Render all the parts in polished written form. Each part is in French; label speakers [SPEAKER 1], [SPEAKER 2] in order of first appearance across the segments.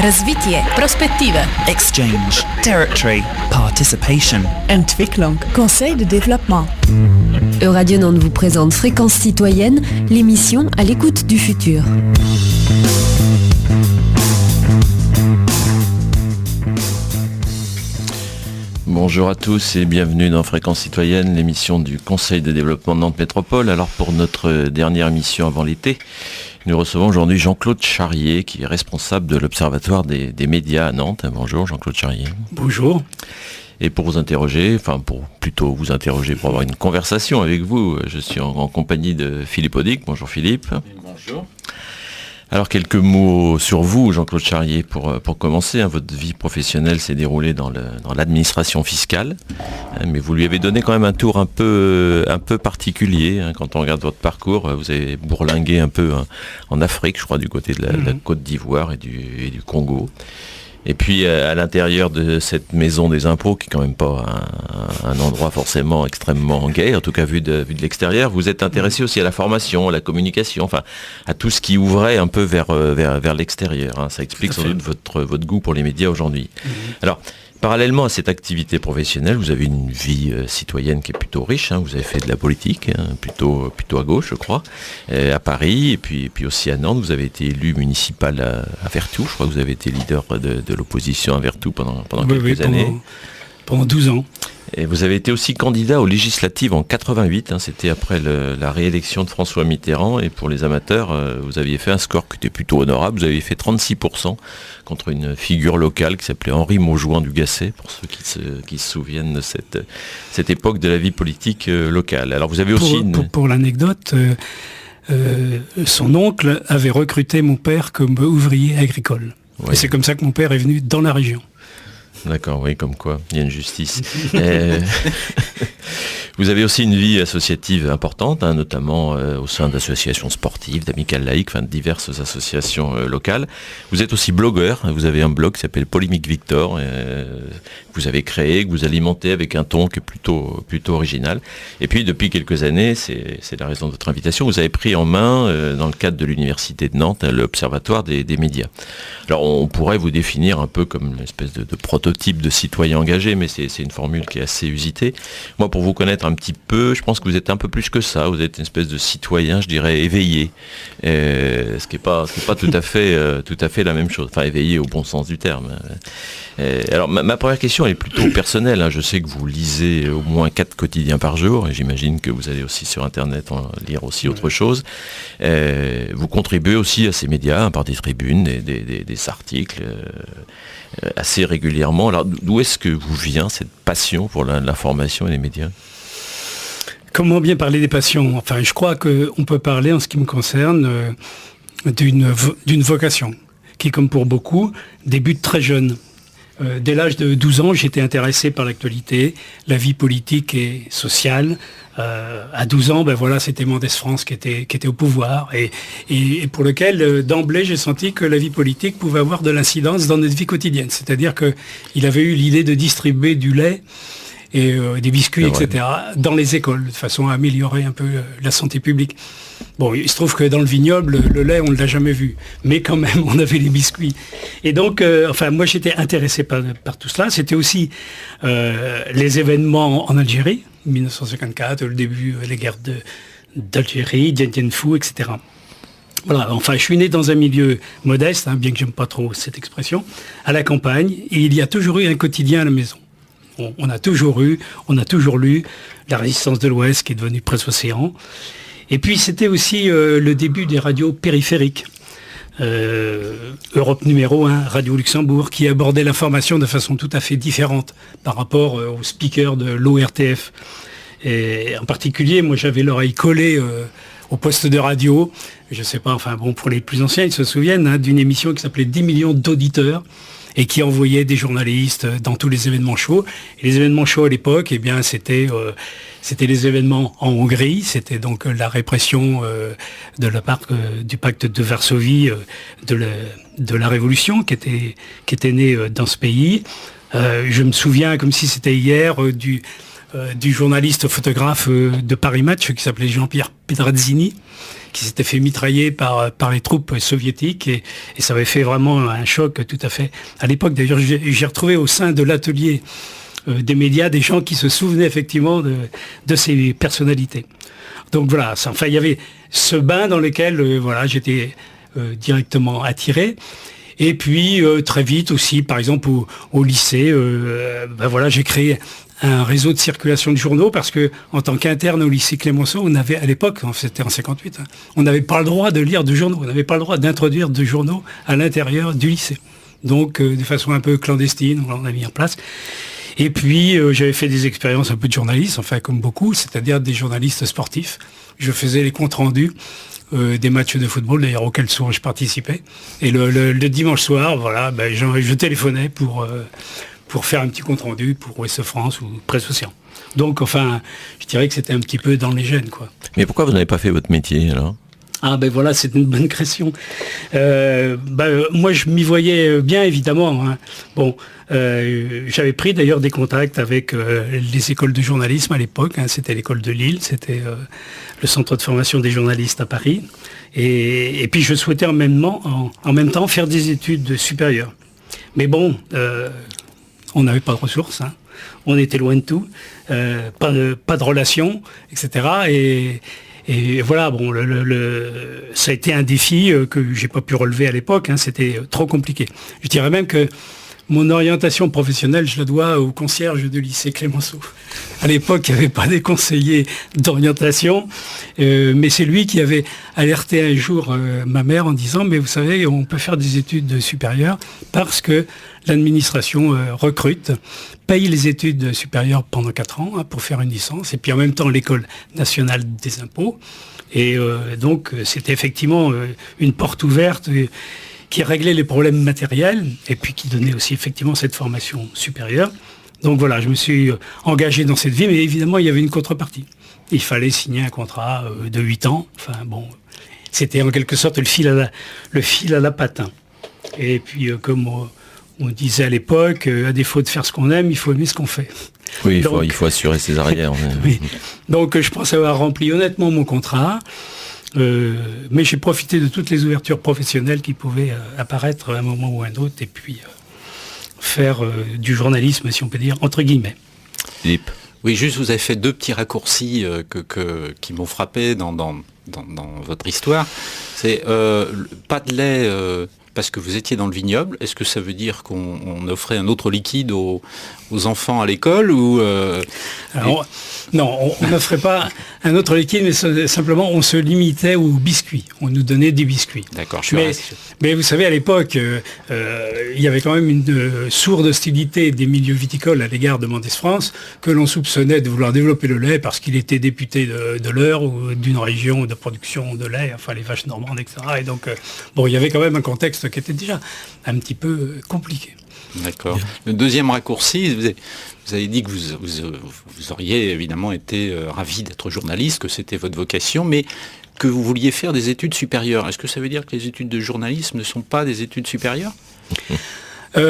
[SPEAKER 1] Развитие. Perspective.
[SPEAKER 2] Exchange. Territory. Participation.
[SPEAKER 3] Entwicklung. Conseil de développement.
[SPEAKER 4] Euradio Nantes vous présente Fréquence citoyenne, l'émission à l'écoute du futur.
[SPEAKER 5] Bonjour à tous et bienvenue dans Fréquence citoyenne, l'émission du Conseil de développement de Nantes Métropole. Alors pour notre dernière émission avant l'été, nous recevons aujourd'hui Jean-Claude Charrier qui est responsable de l'Observatoire des médias à Nantes. Bonjour Jean-Claude Charrier.
[SPEAKER 6] Bonjour.
[SPEAKER 5] Et pour vous interroger, pour avoir une conversation avec vous, je suis en compagnie de Philippe Audic. Bonjour Philippe.
[SPEAKER 6] Bonjour.
[SPEAKER 5] Alors quelques mots sur vous, Jean-Claude Charrier, pour commencer. Votre vie professionnelle s'est déroulée dans l'administration fiscale, mais vous lui avez donné quand même un tour un peu particulier. Quand on regarde votre parcours, vous avez bourlingué un peu en Afrique, je crois, du côté de la Côte d'Ivoire et du Congo. Et puis à l'intérieur de cette maison des impôts, qui est quand même pas un endroit forcément extrêmement gai, en tout cas vu de l'extérieur, vous êtes intéressé aussi à la formation, à la communication, enfin à tout ce qui ouvrait un peu vers l'extérieur. Ça explique sans doute votre goût pour les médias aujourd'hui. Alors, parallèlement à cette activité professionnelle, vous avez une vie citoyenne qui est plutôt riche. Vous avez fait de la politique, plutôt à gauche, je crois, à Paris, et puis aussi à Nantes. Vous avez été élu municipal à Vertou. Je crois que vous avez été leader de l'opposition à Vertou pendant quelques années.
[SPEAKER 6] Pendant 12 ans.
[SPEAKER 5] Et vous avez été aussi candidat aux législatives en 88, c'était après la réélection de François Mitterrand, et pour les amateurs, vous aviez fait un score qui était plutôt honorable, vous aviez fait 36% contre une figure locale qui s'appelait Henri Maujoin du Gasset, pour ceux qui se souviennent de cette époque de la vie politique locale. Alors vous avez aussi...
[SPEAKER 6] Pour l'anecdote, son oncle avait recruté mon père comme ouvrier agricole. Oui. Et c'est comme ça que mon père est venu dans la région.
[SPEAKER 5] D'accord, oui, comme quoi, il y a une justice. Vous avez aussi une vie associative importante, notamment au sein d'associations sportives, d'amicales laïques, de diverses associations locales. Vous êtes aussi blogueur, vous avez un blog qui s'appelle Polémique Victor, que vous avez créé, que vous alimentez avec un ton qui est plutôt original. Et puis depuis quelques années, c'est la raison de votre invitation, vous avez pris en main, dans le cadre de l'Université de Nantes, l'Observatoire des médias. Alors on pourrait vous définir un peu comme une espèce de prototype de citoyen engagé, mais c'est une formule qui est assez usitée. Moi, pour vous connaître un petit peu, je pense que vous êtes un peu plus que ça. Vous êtes une espèce de citoyen, je dirais, éveillé. Ce qui est pas tout à fait la même chose. Enfin, éveillé au bon sens du terme. Alors, ma première question, elle est plutôt personnelle. Je sais que vous lisez au moins 4 quotidiens par jour, et j'imagine que vous allez aussi sur Internet lire aussi autre chose. Vous contribuez aussi à ces médias, par des tribunes, des articles, assez régulièrement. Alors, d'où est-ce que vous vient cette passion pour l'information et les médias ?
[SPEAKER 6] Comment bien parler des passions ? Enfin, je crois qu'on peut parler, en ce qui me concerne, d'une vocation, qui, comme pour beaucoup, débute très jeune. Dès l'âge de 12 ans, j'étais intéressé par l'actualité, la vie politique et sociale. À 12 ans, c'était Mendès France qui était au pouvoir et pour lequel, d'emblée, j'ai senti que la vie politique pouvait avoir de l'incidence dans notre vie quotidienne. C'est-à-dire qu'il avait eu l'idée de distribuer du lait et des biscuits, etc., dans les écoles, de façon à améliorer un peu la santé publique. Bon, il se trouve que dans le vignoble, le lait, on ne l'a jamais vu. Mais quand même, on avait les biscuits. Et donc, moi, j'étais intéressé par tout cela. C'était aussi les événements en Algérie, 1954, le début des guerres d'Algérie, Dien Bien Phu, etc. Voilà, je suis né dans un milieu modeste, bien que j'aime pas trop cette expression, à la campagne, et il y a toujours eu un quotidien à la maison. On a toujours lu La Résistance de l'Ouest, qui est devenue Presse Océan. Et puis c'était aussi le début des radios périphériques. Europe numéro 1, Radio Luxembourg, qui abordait l'information de façon tout à fait différente par rapport aux speakers de l'ORTF. Et en particulier, moi j'avais l'oreille collée au poste de radio. Je sais pas, pour les plus anciens, ils se souviennent d'une émission qui s'appelait 10 millions d'auditeurs, et qui envoyait des journalistes dans tous les événements chauds. Et les événements chauds à l'époque, c'était les événements en Hongrie, c'était donc la répression de la part du pacte de Varsovie, de la révolution qui était née dans ce pays. Je me souviens, comme si c'était hier, du journaliste photographe de Paris Match qui s'appelait Jean-Pierre Pedrazzini, qui s'était fait mitrailler par les troupes soviétiques et ça avait fait vraiment un choc tout à fait. À l'époque, d'ailleurs, j'ai retrouvé au sein de l'atelier des médias des gens qui se souvenaient effectivement de ces personnalités. Donc voilà, enfin il y avait ce bain dans lequel j'étais directement attiré. Et puis très vite aussi, par exemple au lycée, j'ai créé un réseau de circulation de journaux parce que en tant qu'interne au lycée Clémenceau, on avait à l'époque, c'était en 58, on n'avait pas le droit de lire de journaux, on n'avait pas le droit d'introduire de journaux à l'intérieur du lycée. Donc de façon un peu clandestine, on l'a mis en place. Et puis j'avais fait des expériences un peu de journaliste, enfin comme beaucoup, c'est-à-dire des journalistes sportifs. Je faisais les comptes rendus des matchs de football, d'ailleurs auxquels souvent je participais. Et le dimanche soir, je téléphonais pour faire un petit compte rendu pour Ouest France ou Presse Océan. Donc enfin, je dirais que c'était un petit peu dans les gènes, quoi.
[SPEAKER 5] Mais pourquoi vous n'avez pas fait votre métier alors ?
[SPEAKER 6] Ah ben voilà, c'est une bonne question. Moi je m'y voyais bien évidemment. Hein. Bon, j'avais pris d'ailleurs des contacts avec les écoles de journalisme à l'époque. Hein. C'était l'école de Lille, c'était le centre de formation des journalistes à Paris. Et puis je souhaitais en même temps faire des études supérieures. Mais bon, on n'avait pas de ressources. Hein. On était loin de tout, pas de relations, etc. Et voilà, bon, ça a été un défi que j'ai pas pu relever à l'époque, hein, c'était trop compliqué. Je dirais même que mon orientation professionnelle, je la dois au concierge du lycée Clémenceau. À l'époque, il n'y avait pas des conseillers d'orientation, mais c'est lui qui avait alerté un jour ma mère en disant « Mais vous savez, on peut faire des études supérieures parce que l'administration recrute, paye les études supérieures pendant 4 ans hein, pour faire une licence, et puis en même temps l'école nationale des impôts. » Et donc, c'était effectivement une porte ouverte qui réglait les problèmes matériels et puis qui donnait aussi effectivement cette formation supérieure. Donc voilà, je me suis engagé dans cette vie, mais évidemment, il y avait une contrepartie. Il fallait signer un contrat de 8 ans. Enfin bon, c'était en quelque sorte le fil à la patte. Et puis, comme on disait à l'époque, à défaut de faire ce qu'on aime, il faut aimer ce qu'on fait.
[SPEAKER 5] Oui, il faut assurer ses arrières.
[SPEAKER 6] Oui. Donc je pense avoir rempli honnêtement mon contrat. Mais j'ai profité de toutes les ouvertures professionnelles qui pouvaient apparaître à un moment ou à un autre et puis faire du journalisme, si on peut dire, entre guillemets.
[SPEAKER 5] Philippe.
[SPEAKER 7] Oui, juste, vous avez fait 2 petits raccourcis qui m'ont frappé dans votre histoire. C'est pas de lait parce que vous étiez dans le vignoble. Est-ce que ça veut dire qu'on offrait un autre liquide aux enfants à l'école ou
[SPEAKER 6] Alors, non, on n'offrait pas un autre liquide, mais simplement on se limitait aux biscuits. On nous donnait des biscuits.
[SPEAKER 7] D'accord,
[SPEAKER 6] mais vous savez, à l'époque, il y avait quand même une sourde hostilité des milieux viticoles à l'égard de Mendès France, que l'on soupçonnait de vouloir développer le lait parce qu'il était député de l'Eure ou d'une région de production de lait, enfin les vaches normandes, etc. Et donc, il y avait quand même un contexte qui était déjà un petit peu compliqué.
[SPEAKER 7] D'accord. Le deuxième raccourci, vous avez dit que vous auriez évidemment été ravi d'être journaliste, que c'était votre vocation, mais que vous vouliez faire des études supérieures. Est-ce que ça veut dire que les études de journalisme ne sont pas des études supérieures ?
[SPEAKER 6] Ça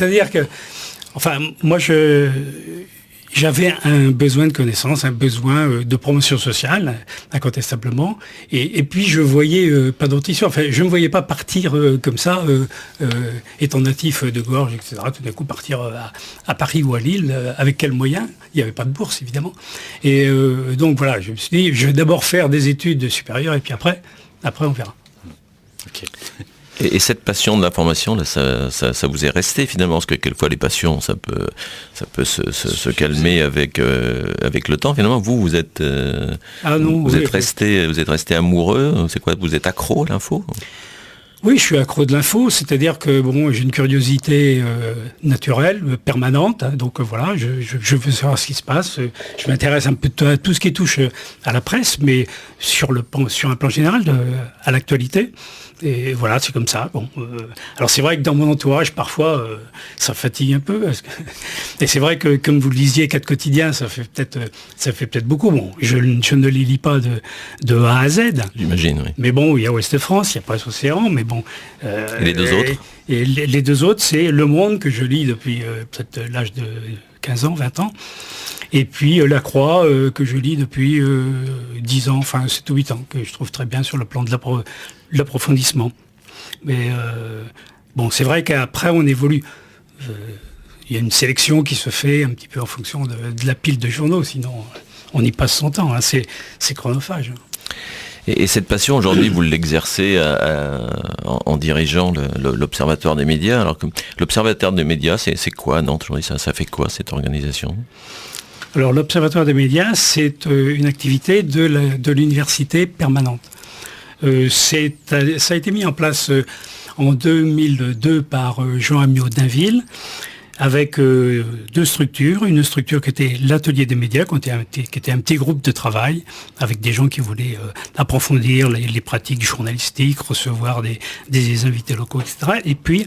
[SPEAKER 6] veut dire que, enfin, moi j'avais un besoin de connaissance, un besoin de promotion sociale, incontestablement. Et puis je voyais pas d'autre issue. Enfin, je ne me voyais pas partir comme ça, étant natif de Gorges, etc. Tout d'un coup partir à Paris ou à Lille. Avec quels moyens ? Il n'y avait pas de bourse, évidemment. Et donc voilà, je me suis dit, je vais d'abord faire des études supérieures et puis après on verra.
[SPEAKER 7] Okay.
[SPEAKER 5] Et cette passion de l'information, là, ça vous est resté finalement, parce que quelquefois les passions, ça peut se calmer avec le temps. Finalement, vous êtes resté amoureux. C'est quoi ? Vous êtes accro à l'info ?
[SPEAKER 6] Oui, je suis accro de l'info, c'est-à-dire que j'ai une curiosité naturelle, permanente. Hein, donc voilà, je veux savoir ce qui se passe. Je m'intéresse un peu à tout ce qui touche à la presse, mais sur un plan général, à l'actualité. Et voilà, c'est comme ça. Alors c'est vrai que dans mon entourage, parfois, ça fatigue un peu. Et c'est vrai que, comme vous le disiez, 4 quotidiens, ça fait peut-être beaucoup. Bon, je ne les lis pas de A à Z.
[SPEAKER 5] J'imagine, oui.
[SPEAKER 6] Mais bon, il y a Ouest France, il y a Presse Océan, mais bon.
[SPEAKER 5] Et les 2 autres ?
[SPEAKER 6] Et les 2 autres, c'est Le Monde que je lis depuis peut-être l'âge de 15 ans, 20 ans. Et puis La Croix, que je lis depuis 10 ans, enfin 7 ou 8 ans, que je trouve très bien sur le plan de l'approfondissement. Mais bon, c'est vrai qu'après on évolue. Il y a une sélection qui se fait un petit peu en fonction de la pile de journaux, sinon on y passe son temps, hein, c'est chronophage.
[SPEAKER 5] Et cette passion, aujourd'hui, vous l'exercez en dirigeant l'Observatoire des médias. Alors que l'Observatoire des médias, c'est quoi, Nantes, aujourd'hui, ça fait quoi, cette organisation ?
[SPEAKER 6] Alors l'Observatoire des médias, c'est une activité de l'université permanente. Ça a été mis en place en 2002 par Jean Amiot d'Inville, avec deux structures. Une structure qui était l'atelier des médias, qui était un petit groupe de travail, avec des gens qui voulaient approfondir les pratiques journalistiques, recevoir des invités locaux, etc. Et puis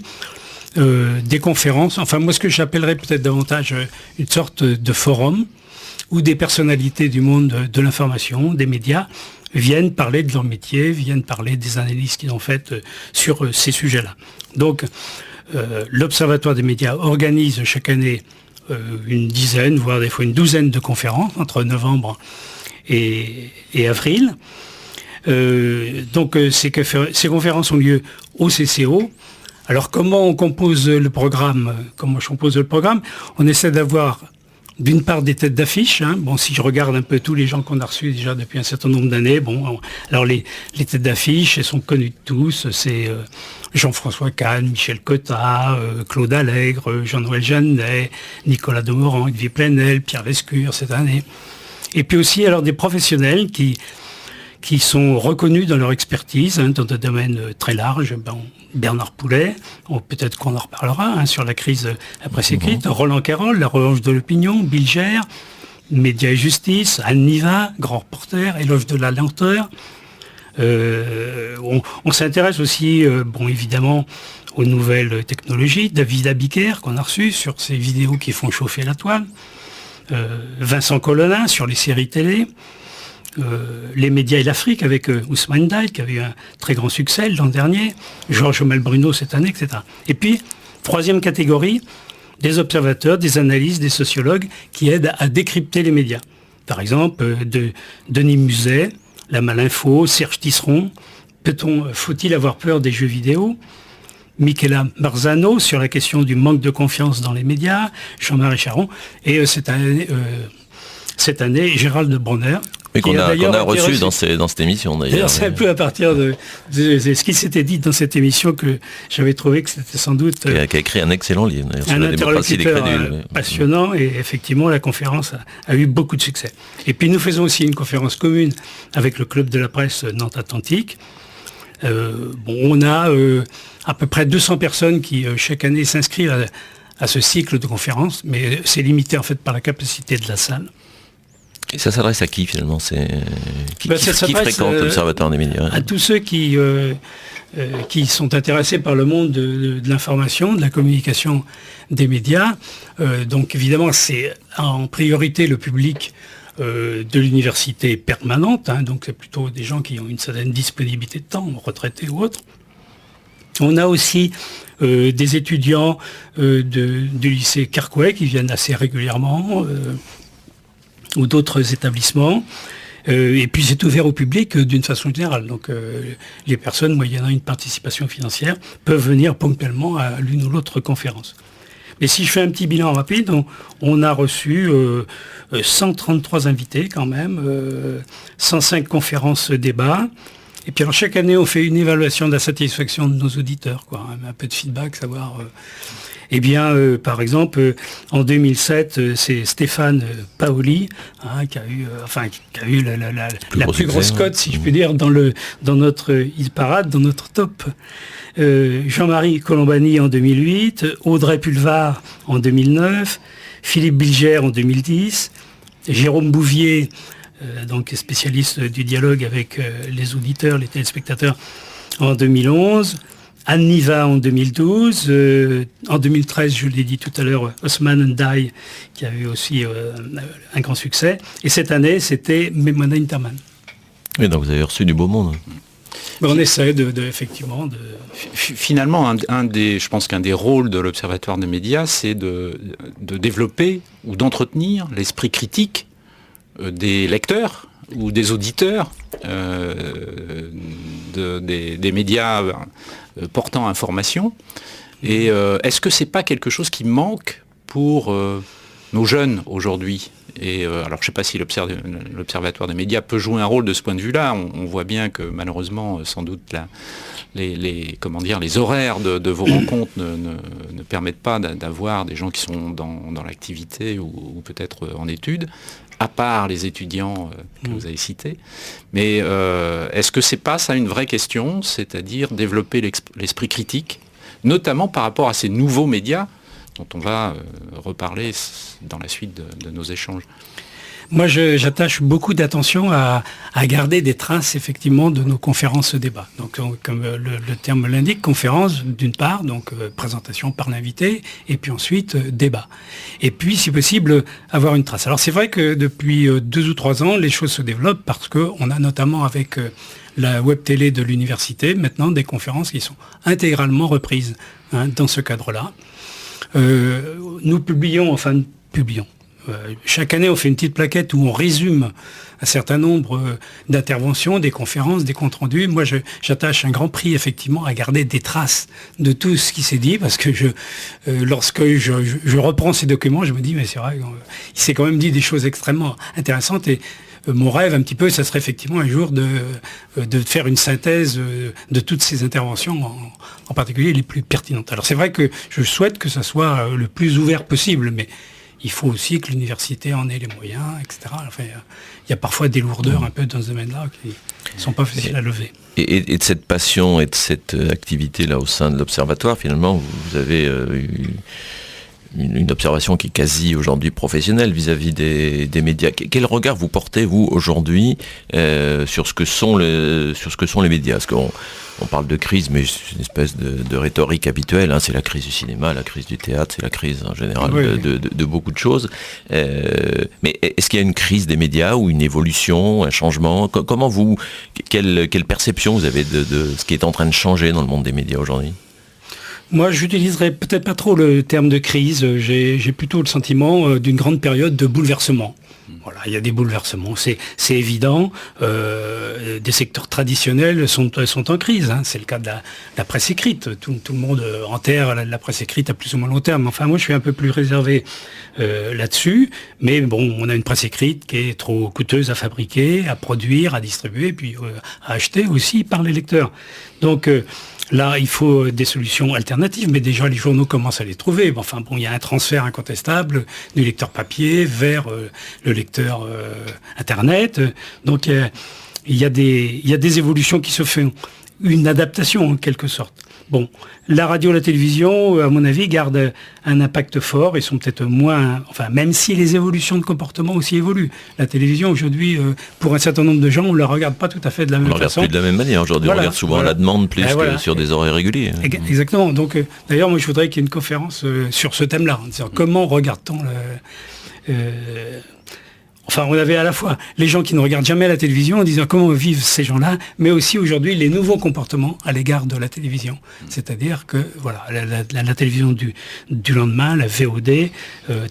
[SPEAKER 6] des conférences, enfin moi ce que j'appellerais peut-être davantage une sorte de forum, où des personnalités du monde de l'information, des médias, viennent parler de leur métier, viennent parler des analyses qu'ils ont faites sur ces sujets-là. Donc, l'Observatoire des médias organise chaque année une dizaine, voire des fois une douzaine de conférences entre novembre et avril. Donc, ces conférences ont lieu au CCO. Alors, comment on compose le programme ? Comment je compose le programme ? On essaie d'avoir d'une part des têtes d'affiche, hein. Bon, si je regarde un peu tous les gens qu'on a reçus déjà depuis un certain nombre d'années, bon, alors les têtes d'affiche, elles sont connues de tous, c'est Jean-François Kahn, Michel Cotta, Claude Allègre, Jean-Noël Jeannet, Nicolas Demorand, Olivier Plenel, Pierre Lescure cette année. Et puis aussi alors des professionnels qui sont reconnus dans leur expertise, hein, dans des domaines très larges. Bernard Poulet, peut-être qu'on en reparlera, hein, sur la crise presse écrite, Roland Carroll, La revanche de l'opinion, Bill Gère, Médias et justice, Anne Niva, grand reporter, Éloge de la lenteur. On s'intéresse aussi, évidemment, aux nouvelles technologies. David Abiker, qu'on a reçu sur ces vidéos qui font chauffer la toile. Vincent Colonna, sur les séries télé. Les médias et l'Afrique avec Ousmane Daï, qui avait eu un très grand succès l'an dernier, Georges Malbruno cette année, etc. Et puis, troisième catégorie, des observateurs, des analystes, des sociologues qui aident à décrypter les médias. Par exemple, Denis Muset, La Malinfo, Serge Tisseron, faut-il avoir peur des jeux vidéo ? Michela Marzano sur la question du manque de confiance dans les médias, Jean-Marie Charon, et cette année, Gérald Bronner.
[SPEAKER 5] Oui, qu'on a reçu dans cette émission d'ailleurs.
[SPEAKER 6] C'est un peu à partir de ce qui s'était dit dans cette émission que j'avais trouvé que c'était sans doute...
[SPEAKER 5] Qui a écrit un excellent livre d'ailleurs sur la démocratie des crédules.
[SPEAKER 6] Passionnant, et effectivement la conférence a eu beaucoup de succès. Et puis nous faisons aussi une conférence commune avec le Club de la presse Nantes Atlantique. On a à peu près 200 personnes qui chaque année s'inscrivent à ce cycle de conférences, mais c'est limité en fait par la capacité de la salle.
[SPEAKER 5] Et ça s'adresse à qui finalement ? Qui fréquente l'Observatoire des médias ?
[SPEAKER 6] À tous ceux qui sont intéressés par le monde de l'information, de la communication des médias. Donc évidemment, c'est en priorité le public de l'université permanente, hein, donc c'est plutôt des gens qui ont une certaine disponibilité de temps, retraités ou autres. On a aussi des étudiants du lycée Carquois qui viennent assez régulièrement, ou d'autres établissements. Et puis c'est ouvert au public d'une façon générale. Donc les personnes moyennant une participation financière peuvent venir ponctuellement à l'une ou l'autre conférence. Mais si je fais un petit bilan rapide, on a reçu 133 invités quand même, 105 conférences débats. Et puis alors chaque année on fait une évaluation de la satisfaction de nos auditeurs, quoi, un peu de feedback, savoir... par exemple, en 2007, c'est Stéphane Paoli, hein, qui a eu la plus grosse cote, si je puis dire, dans notre hit parade, dans notre top. Jean-Marie Colombani en 2008, Audrey Pulvar en 2009, Philippe Bilger en 2010, Jérôme Bouvier, donc spécialiste du dialogue avec les auditeurs, les téléspectateurs, en 2011. Anne Niva en 2012, en 2013, je l'ai dit tout à l'heure, Ousmane Daï, qui a eu aussi un grand succès. Et cette année, c'était Maimouna Interman.
[SPEAKER 5] Oui, donc vous avez reçu du beau monde.
[SPEAKER 6] On essaie effectivement de...
[SPEAKER 7] Finalement, je pense qu'un des rôles de l'Observatoire des médias, c'est de développer ou d'entretenir l'esprit critique des lecteurs ou des auditeurs des médias portant information. Et est-ce que c'est pas quelque chose qui manque pour nos jeunes aujourd'hui ? Et alors je ne sais pas si l'Observatoire des médias peut jouer un rôle de ce point de vue-là. On voit bien que malheureusement, sans doute, les horaires de vos rencontres ne permettent pas d'avoir des gens qui sont dans l'activité ou peut-être en études, à part les étudiants que vous avez cités. Mais est-ce que c'est pas ça une vraie question, c'est-à-dire développer l'esprit critique, notamment par rapport à ces nouveaux médias dont on va reparler dans la suite de nos échanges?
[SPEAKER 6] Moi, j'attache beaucoup d'attention à garder des traces, effectivement, de nos conférences débats. Donc, comme le terme l'indique, conférence, d'une part, donc présentation par l'invité, et puis ensuite, débat. Et puis, si possible, avoir une trace. Alors, c'est vrai que depuis 2 ou 3 ans, les choses se développent parce qu'on a notamment avec la web télé de l'université, maintenant, des conférences qui sont intégralement reprises dans ce cadre-là. Nous publions. Chaque année, on fait une petite plaquette où on résume un certain nombre d'interventions, des conférences, des comptes rendus. Moi, j'attache un grand prix, effectivement, à garder des traces de tout ce qui s'est dit, parce que lorsque je reprends ces documents, je me dis, mais c'est vrai, il s'est quand même dit des choses extrêmement intéressantes. Et mon rêve, un petit peu, ça serait effectivement un jour de faire une synthèse de toutes ces interventions, en particulier les plus pertinentes. Alors, c'est vrai que je souhaite que ça soit le plus ouvert possible, mais il faut aussi que l'université en ait les moyens, etc. Enfin, il y a parfois des lourdeurs un peu dans ce domaine-là qui ne sont pas faciles à lever.
[SPEAKER 5] Et de cette passion et de cette activité-là au sein de l'Observatoire, finalement, vous avez une observation qui est quasi aujourd'hui professionnelle vis-à-vis des médias. Quel regard vous portez, vous, aujourd'hui, sur ce que sont les médias ? Parce qu'on parle de crise, mais c'est une espèce de rhétorique habituelle. C'est la crise du cinéma, la crise du théâtre, c'est la crise en général de beaucoup de choses. Mais est-ce qu'il y a une crise des médias ou une évolution, un changement ? Comment quelle perception vous avez de ce qui est en train de changer dans le monde des médias aujourd'hui ?
[SPEAKER 6] Moi, j'utiliserais peut-être pas trop le terme de crise. J'ai plutôt le sentiment d'une grande période de bouleversement. Voilà, il y a des bouleversements, c'est évident. Des secteurs traditionnels sont en crise. C'est le cas de la presse écrite. Tout le monde enterre la presse écrite à plus ou moins long terme. Enfin, moi, je suis un peu plus réservé là-dessus. Mais bon, on a une presse écrite qui est trop coûteuse à fabriquer, à produire, à distribuer, puis à acheter aussi par les lecteurs. Donc là, il faut des solutions alternatives, mais déjà les journaux commencent à les trouver. Enfin bon, il y a un transfert incontestable du lecteur papier vers le lecteur Internet. Donc il y a des évolutions qui se font, une adaptation en quelque sorte. Bon, la radio, la télévision, à mon avis, gardent un impact fort et sont peut-être moins... Enfin, même si les évolutions de comportement aussi évoluent. La télévision, aujourd'hui, pour un certain nombre de gens, on ne la regarde pas tout à fait de la même façon.
[SPEAKER 5] On ne regarde plus de la même manière. Aujourd'hui, on regarde souvent la demande plus que sur des horaires réguliers.
[SPEAKER 6] Exactement. Donc, d'ailleurs, moi, je voudrais qu'il y ait une conférence sur ce thème-là. Comment regarde-t-on Enfin, on avait à la fois les gens qui ne regardent jamais la télévision en disant comment vivent ces gens-là, mais aussi aujourd'hui les nouveaux comportements à l'égard de la télévision. C'est-à-dire que voilà, la télévision du lendemain, la VOD,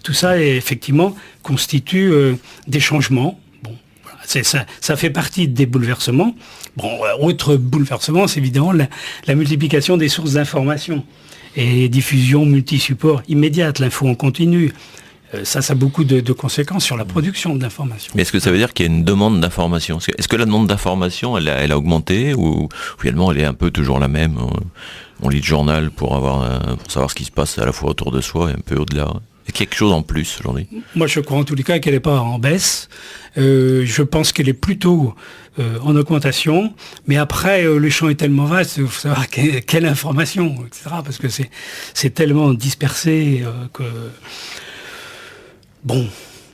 [SPEAKER 6] tout ça effectivement constitue des changements. Bon, voilà, ça fait partie des bouleversements. Bon, autre bouleversement, c'est évidemment la multiplication des sources d'information et diffusion multi-support immédiate, l'info en continu. Ça a beaucoup de conséquences sur la production de l'information.
[SPEAKER 5] Mais est-ce que ça veut dire qu'il y a une demande d'information ? Est-ce que la demande d'information, elle a augmenté ou finalement elle est un peu toujours la même ? On lit le journal pour savoir ce qui se passe à la fois autour de soi et un peu au-delà. Est-ce qu'il y a quelque chose en plus aujourd'hui ?
[SPEAKER 6] Moi je crois en tous les cas qu'elle n'est pas en baisse. Je pense qu'elle est plutôt en augmentation. Mais après, le champ est tellement vaste, il faut savoir quelle information, etc. Parce que c'est tellement dispersé que... Bon,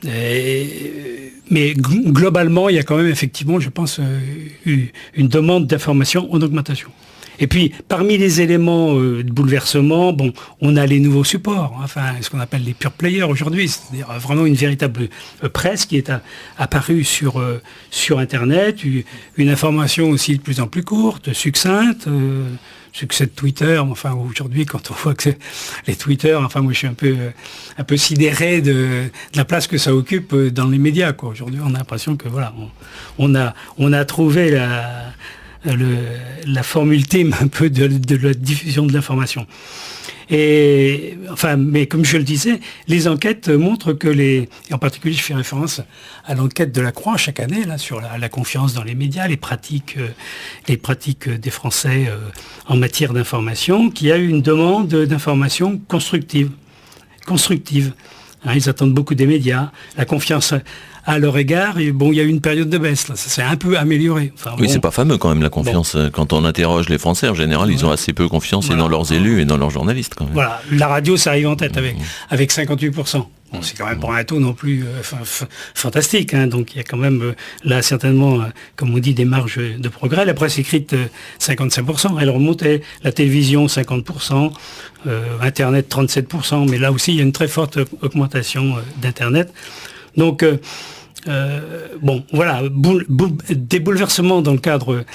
[SPEAKER 6] mais globalement, il y a quand même effectivement, je pense, une demande d'information en augmentation. Et puis, parmi les éléments de bouleversement, bon, on a les nouveaux supports, enfin, ce qu'on appelle les pure players aujourd'hui, c'est-à-dire vraiment une véritable presse qui est apparue sur Internet, une information aussi de plus en plus courte, succincte, succès de Twitter, enfin aujourd'hui quand on voit que les Twitter, enfin moi je suis un peu sidéré de la place que ça occupe dans les médias, quoi. Aujourd'hui on a l'impression que voilà, on a trouvé la forme ultime un peu de la diffusion de l'information. Et enfin, mais comme je le disais, les enquêtes montrent que et en particulier je fais référence à l'enquête de la Croix chaque année là sur la confiance dans les médias, les pratiques des Français en matière d'information, qu'il y a eu une demande d'information constructive. Hein, ils attendent beaucoup des médias, la confiance à leur égard, et bon, il y a eu une période de baisse, là, ça s'est un peu amélioré. Enfin,
[SPEAKER 5] oui,
[SPEAKER 6] bon,
[SPEAKER 5] c'est pas fameux quand même la confiance. Bon. Quand on interroge les Français, en général, ils ont assez peu confiance et dans leurs élus et dans leurs journalistes quand même.
[SPEAKER 6] Voilà, la radio, ça arrive en tête avec 58%. Bon, c'est quand même pas un taux non plus fantastique, hein. Donc il y a quand même là certainement, comme on dit, des marges de progrès. La presse écrite 55%, elle remontait, la télévision 50%, Internet 37%, mais là aussi il y a une très forte augmentation d'Internet. Donc bon, voilà, des bouleversements dans le cadre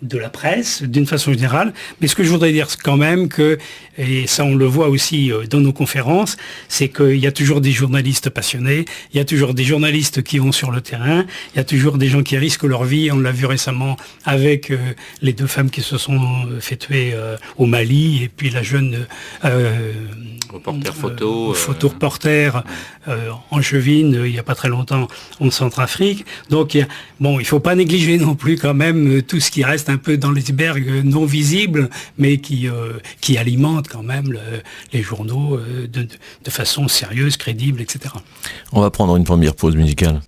[SPEAKER 6] de la presse, d'une façon générale. Mais ce que je voudrais dire quand même que, et ça on le voit aussi dans nos conférences, c'est qu'il y a toujours des journalistes passionnés, il y a toujours des journalistes qui vont sur le terrain, il y a toujours des gens qui risquent leur vie. On l'a vu récemment avec les 2 femmes qui se sont fait tuer au Mali, et puis la jeune photo-reporter angevine, il n'y a pas très longtemps en Centrafrique. Donc il ne faut pas négliger non plus quand même tout ce qui reste un peu dans l'iceberg non visible, mais qui alimente quand même les journaux de façon sérieuse, crédible, etc.
[SPEAKER 5] On va prendre une première pause musicale.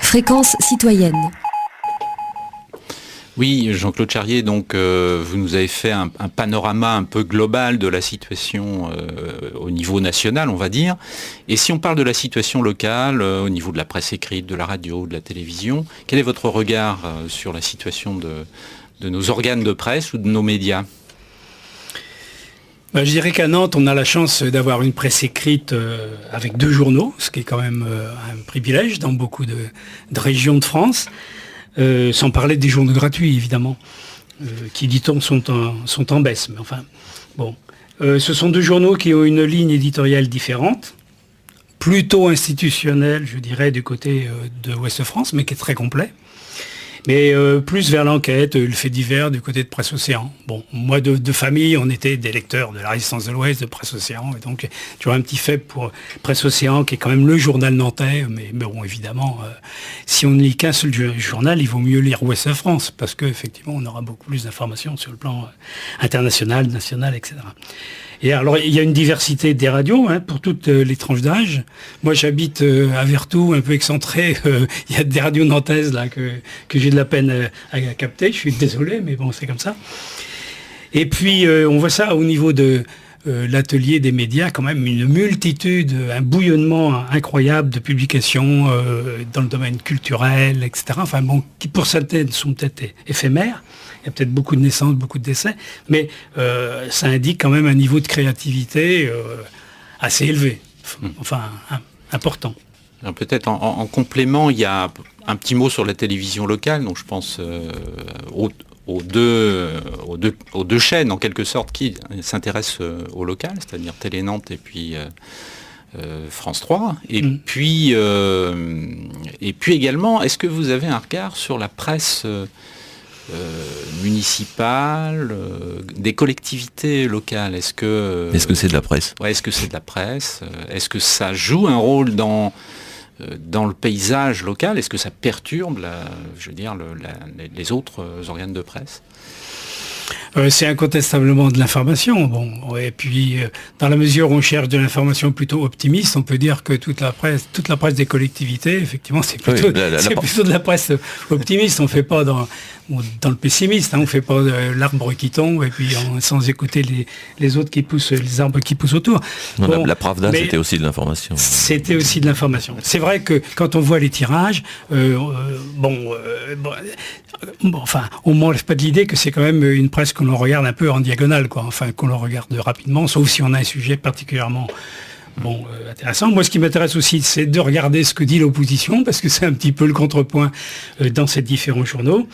[SPEAKER 4] Fréquence citoyenne.
[SPEAKER 7] Oui, Jean-Claude Charrier, donc vous nous avez fait un panorama un peu global de la situation au niveau national, on va dire. Et si on parle de la situation locale, au niveau de la presse écrite, de la radio, de la télévision, quel est votre regard sur la situation de nos organes de presse ou de nos médias ?
[SPEAKER 6] Je dirais qu'à Nantes, on a la chance d'avoir une presse écrite avec 2 journaux, ce qui est quand même un privilège dans beaucoup de régions de France, sans parler des journaux gratuits, évidemment, qui, dit-on, sont en baisse. Mais enfin, bon. Ce sont 2 journaux qui ont une ligne éditoriale différente, plutôt institutionnelle, je dirais, du côté de Ouest France, mais qui est très complet. Mais plus vers l'enquête, le fait divers du côté de Presse Océan. Bon, moi de famille, on était des lecteurs de la Résistance de l'Ouest, de Presse Océan, et donc tu vois un petit faible pour Presse Océan, qui est quand même le journal nantais, mais bon, évidemment, si on ne lit qu'un seul journal, il vaut mieux lire Ouest France, parce qu'effectivement, on aura beaucoup plus d'informations sur le plan international, national, etc. Et alors, il y a une diversité des radios pour toutes les tranches d'âge. Moi, j'habite à Vertou, un peu excentré. Il y a des radios nantaises là que j'ai de la peine à capter. Je suis désolé, mais bon, c'est comme ça. Et puis, on voit ça au niveau de l'atelier des médias, quand même une multitude, un bouillonnement incroyable de publications dans le domaine culturel, etc. Enfin bon, qui pour certaines sont peut-être éphémères. y a peut-être beaucoup de naissances, beaucoup de décès, mais ça indique quand même un niveau de créativité assez élevé, enfin important.
[SPEAKER 7] Alors peut-être en complément, il y a un petit mot sur la télévision locale, donc je pense aux deux chaînes en quelque sorte qui s'intéressent au local, c'est-à-dire Télé Nantes et puis France 3. Et puis également, est-ce que vous avez un regard sur la presse municipale, des collectivités locales? Est-ce que
[SPEAKER 5] c'est de la presse?
[SPEAKER 7] Ouais, est-ce que c'est de la presse? Est-ce que ça joue un rôle dans le paysage local? Est-ce que ça perturbe les autres organes de presse?
[SPEAKER 6] C'est incontestablement de l'information. Bon, et puis, dans la mesure où on cherche de l'information plutôt optimiste, on peut dire que toute la presse des collectivités, effectivement, c'est plutôt, plutôt de la presse optimiste. On ne fait pas dans le pessimiste, on ne fait pas l'arbre qui tombe et puis sans écouter les autres qui poussent, les arbres qui poussent autour.
[SPEAKER 5] Non, la Pravda, c'était aussi de l'information.
[SPEAKER 6] C'était aussi de l'information. C'est vrai que quand on voit les tirages, enfin, on ne m'enlève pas de l'idée que c'est quand même une presse qu'on regarde un peu en diagonale, quoi. Enfin, qu'on le regarde rapidement, sauf si on a un sujet particulièrement intéressant. Moi, ce qui m'intéresse aussi, c'est de regarder ce que dit l'opposition, parce que c'est un petit peu le contrepoint dans ces différents journaux.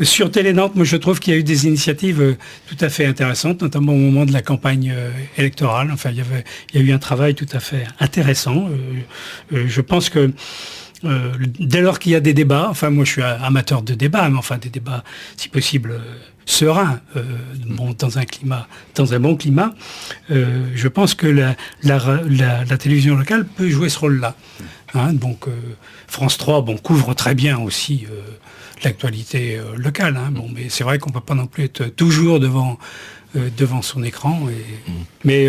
[SPEAKER 6] Sur Télé Nantes, moi, je trouve qu'il y a eu des initiatives tout à fait intéressantes, notamment au moment de la campagne électorale. Enfin, il y a eu un travail tout à fait intéressant. Je pense que dès lors qu'il y a des débats, enfin moi je suis amateur de débats, mais enfin des débats si possible sereins, dans un bon climat, je pense que la télévision locale peut jouer ce rôle-là. Donc France 3 couvre très bien aussi l'actualité locale, mais c'est vrai qu'on ne peut pas non plus être toujours devant son écran. Mais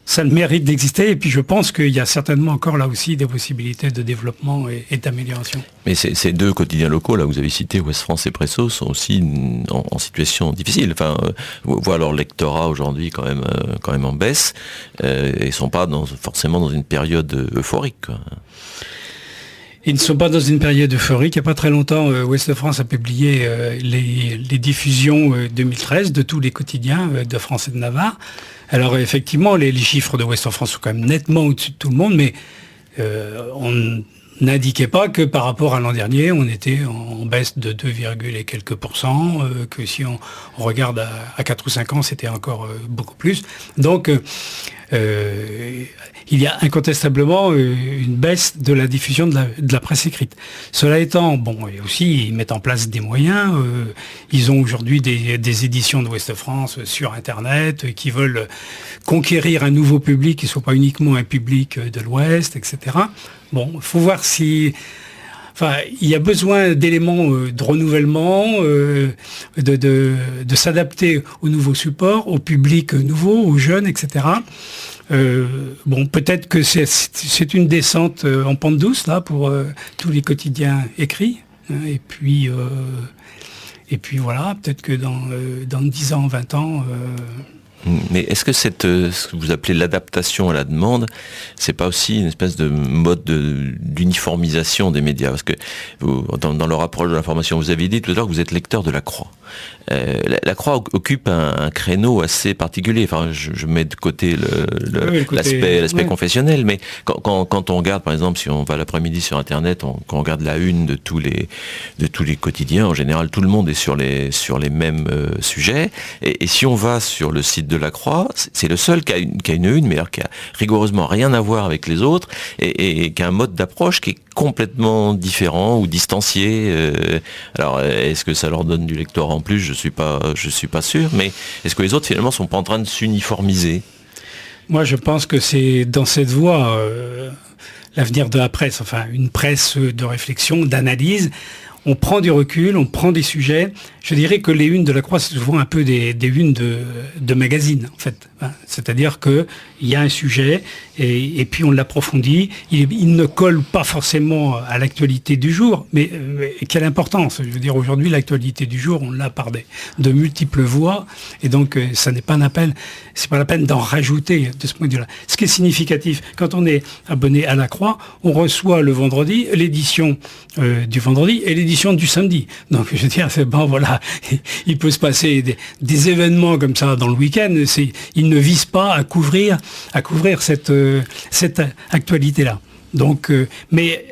[SPEAKER 6] ça le mérite d'exister, et puis je pense qu'il y a certainement encore là aussi des possibilités de développement et d'amélioration.
[SPEAKER 5] Mais ces deux quotidiens locaux, là, vous avez cité Ouest France et Presso, sont aussi en situation difficile. Enfin, voient leur lectorat aujourd'hui quand même en baisse, et sont pas forcément dans une période euphorique, quoi.
[SPEAKER 6] Ils ne sont pas dans une période euphorique. Il n'y a pas très longtemps, Ouest France a publié les diffusions 2013 de tous les quotidiens de France et de Navarre. Alors effectivement, les chiffres de Ouest France sont quand même nettement au-dessus de tout le monde, mais on n'indiquait pas que par rapport à l'an dernier, on était en baisse de 2, et quelques %, que si on regarde à 4 ou 5 ans, c'était encore beaucoup plus. Donc, il y a incontestablement une baisse de la diffusion de la presse écrite. Cela étant, et aussi ils mettent en place des moyens. Ils ont aujourd'hui des éditions de Ouest France sur Internet qui veulent conquérir un nouveau public qui ne soit pas uniquement un public de l'Ouest, etc. Il faut voir si... Enfin, il y a besoin d'éléments de renouvellement, de s'adapter aux nouveaux supports, au public nouveau, aux jeunes, etc. Peut-être que c'est une descente en pente douce là pour tous les quotidiens écrits. Et puis voilà, peut-être que dans 10 ans, 20 ans...
[SPEAKER 5] Mais est-ce que ce que vous appelez l'adaptation à la demande, c'est pas aussi une espèce de mode d'uniformisation des médias? Parce que dans leur approche de l'information, vous avez dit tout à l'heure que vous êtes lecteur de La Croix. La Croix occupe un créneau assez particulier. Enfin, je mets de côté l'aspect confessionnel, mais quand on regarde, par exemple, si on va l'après-midi sur Internet, quand on regarde la une de tous les quotidiens, en général, tout le monde est sur les mêmes sujets. Et si on va sur le site de La Croix, c'est le seul qui a une une, mais alors qui a rigoureusement rien à voir avec les autres, et qui a un mode d'approche qui est complètement différent ou distancié. Alors, est-ce que ça leur donne du lectorat en plus? Je suis pas sûr, mais est-ce que les autres finalement sont pas en train de s'uniformiser?
[SPEAKER 6] Moi, je pense que c'est dans cette voie l'avenir de la presse, enfin une presse de réflexion, d'analyse. On prend du recul, on prend des sujets. Je dirais que les unes de La Croix, c'est souvent un peu des unes de magazines, en fait. C'est-à-dire qu'il y a un sujet et puis on l'approfondit. Il ne colle pas forcément à l'actualité du jour, mais quelle importance. Je veux dire, aujourd'hui, l'actualité du jour, on l'a par de multiples voies, et donc ça n'est pas c'est pas la peine d'en rajouter de ce point de vue-là. Ce qui est significatif, quand on est abonné à La Croix, on reçoit le vendredi l'édition du vendredi et l'édition l'édition du samedi. Donc je veux dire, c'est bon, voilà, il peut se passer des événements comme ça dans le week-end. Ils ne visent pas à couvrir cette actualité-là. Donc, mais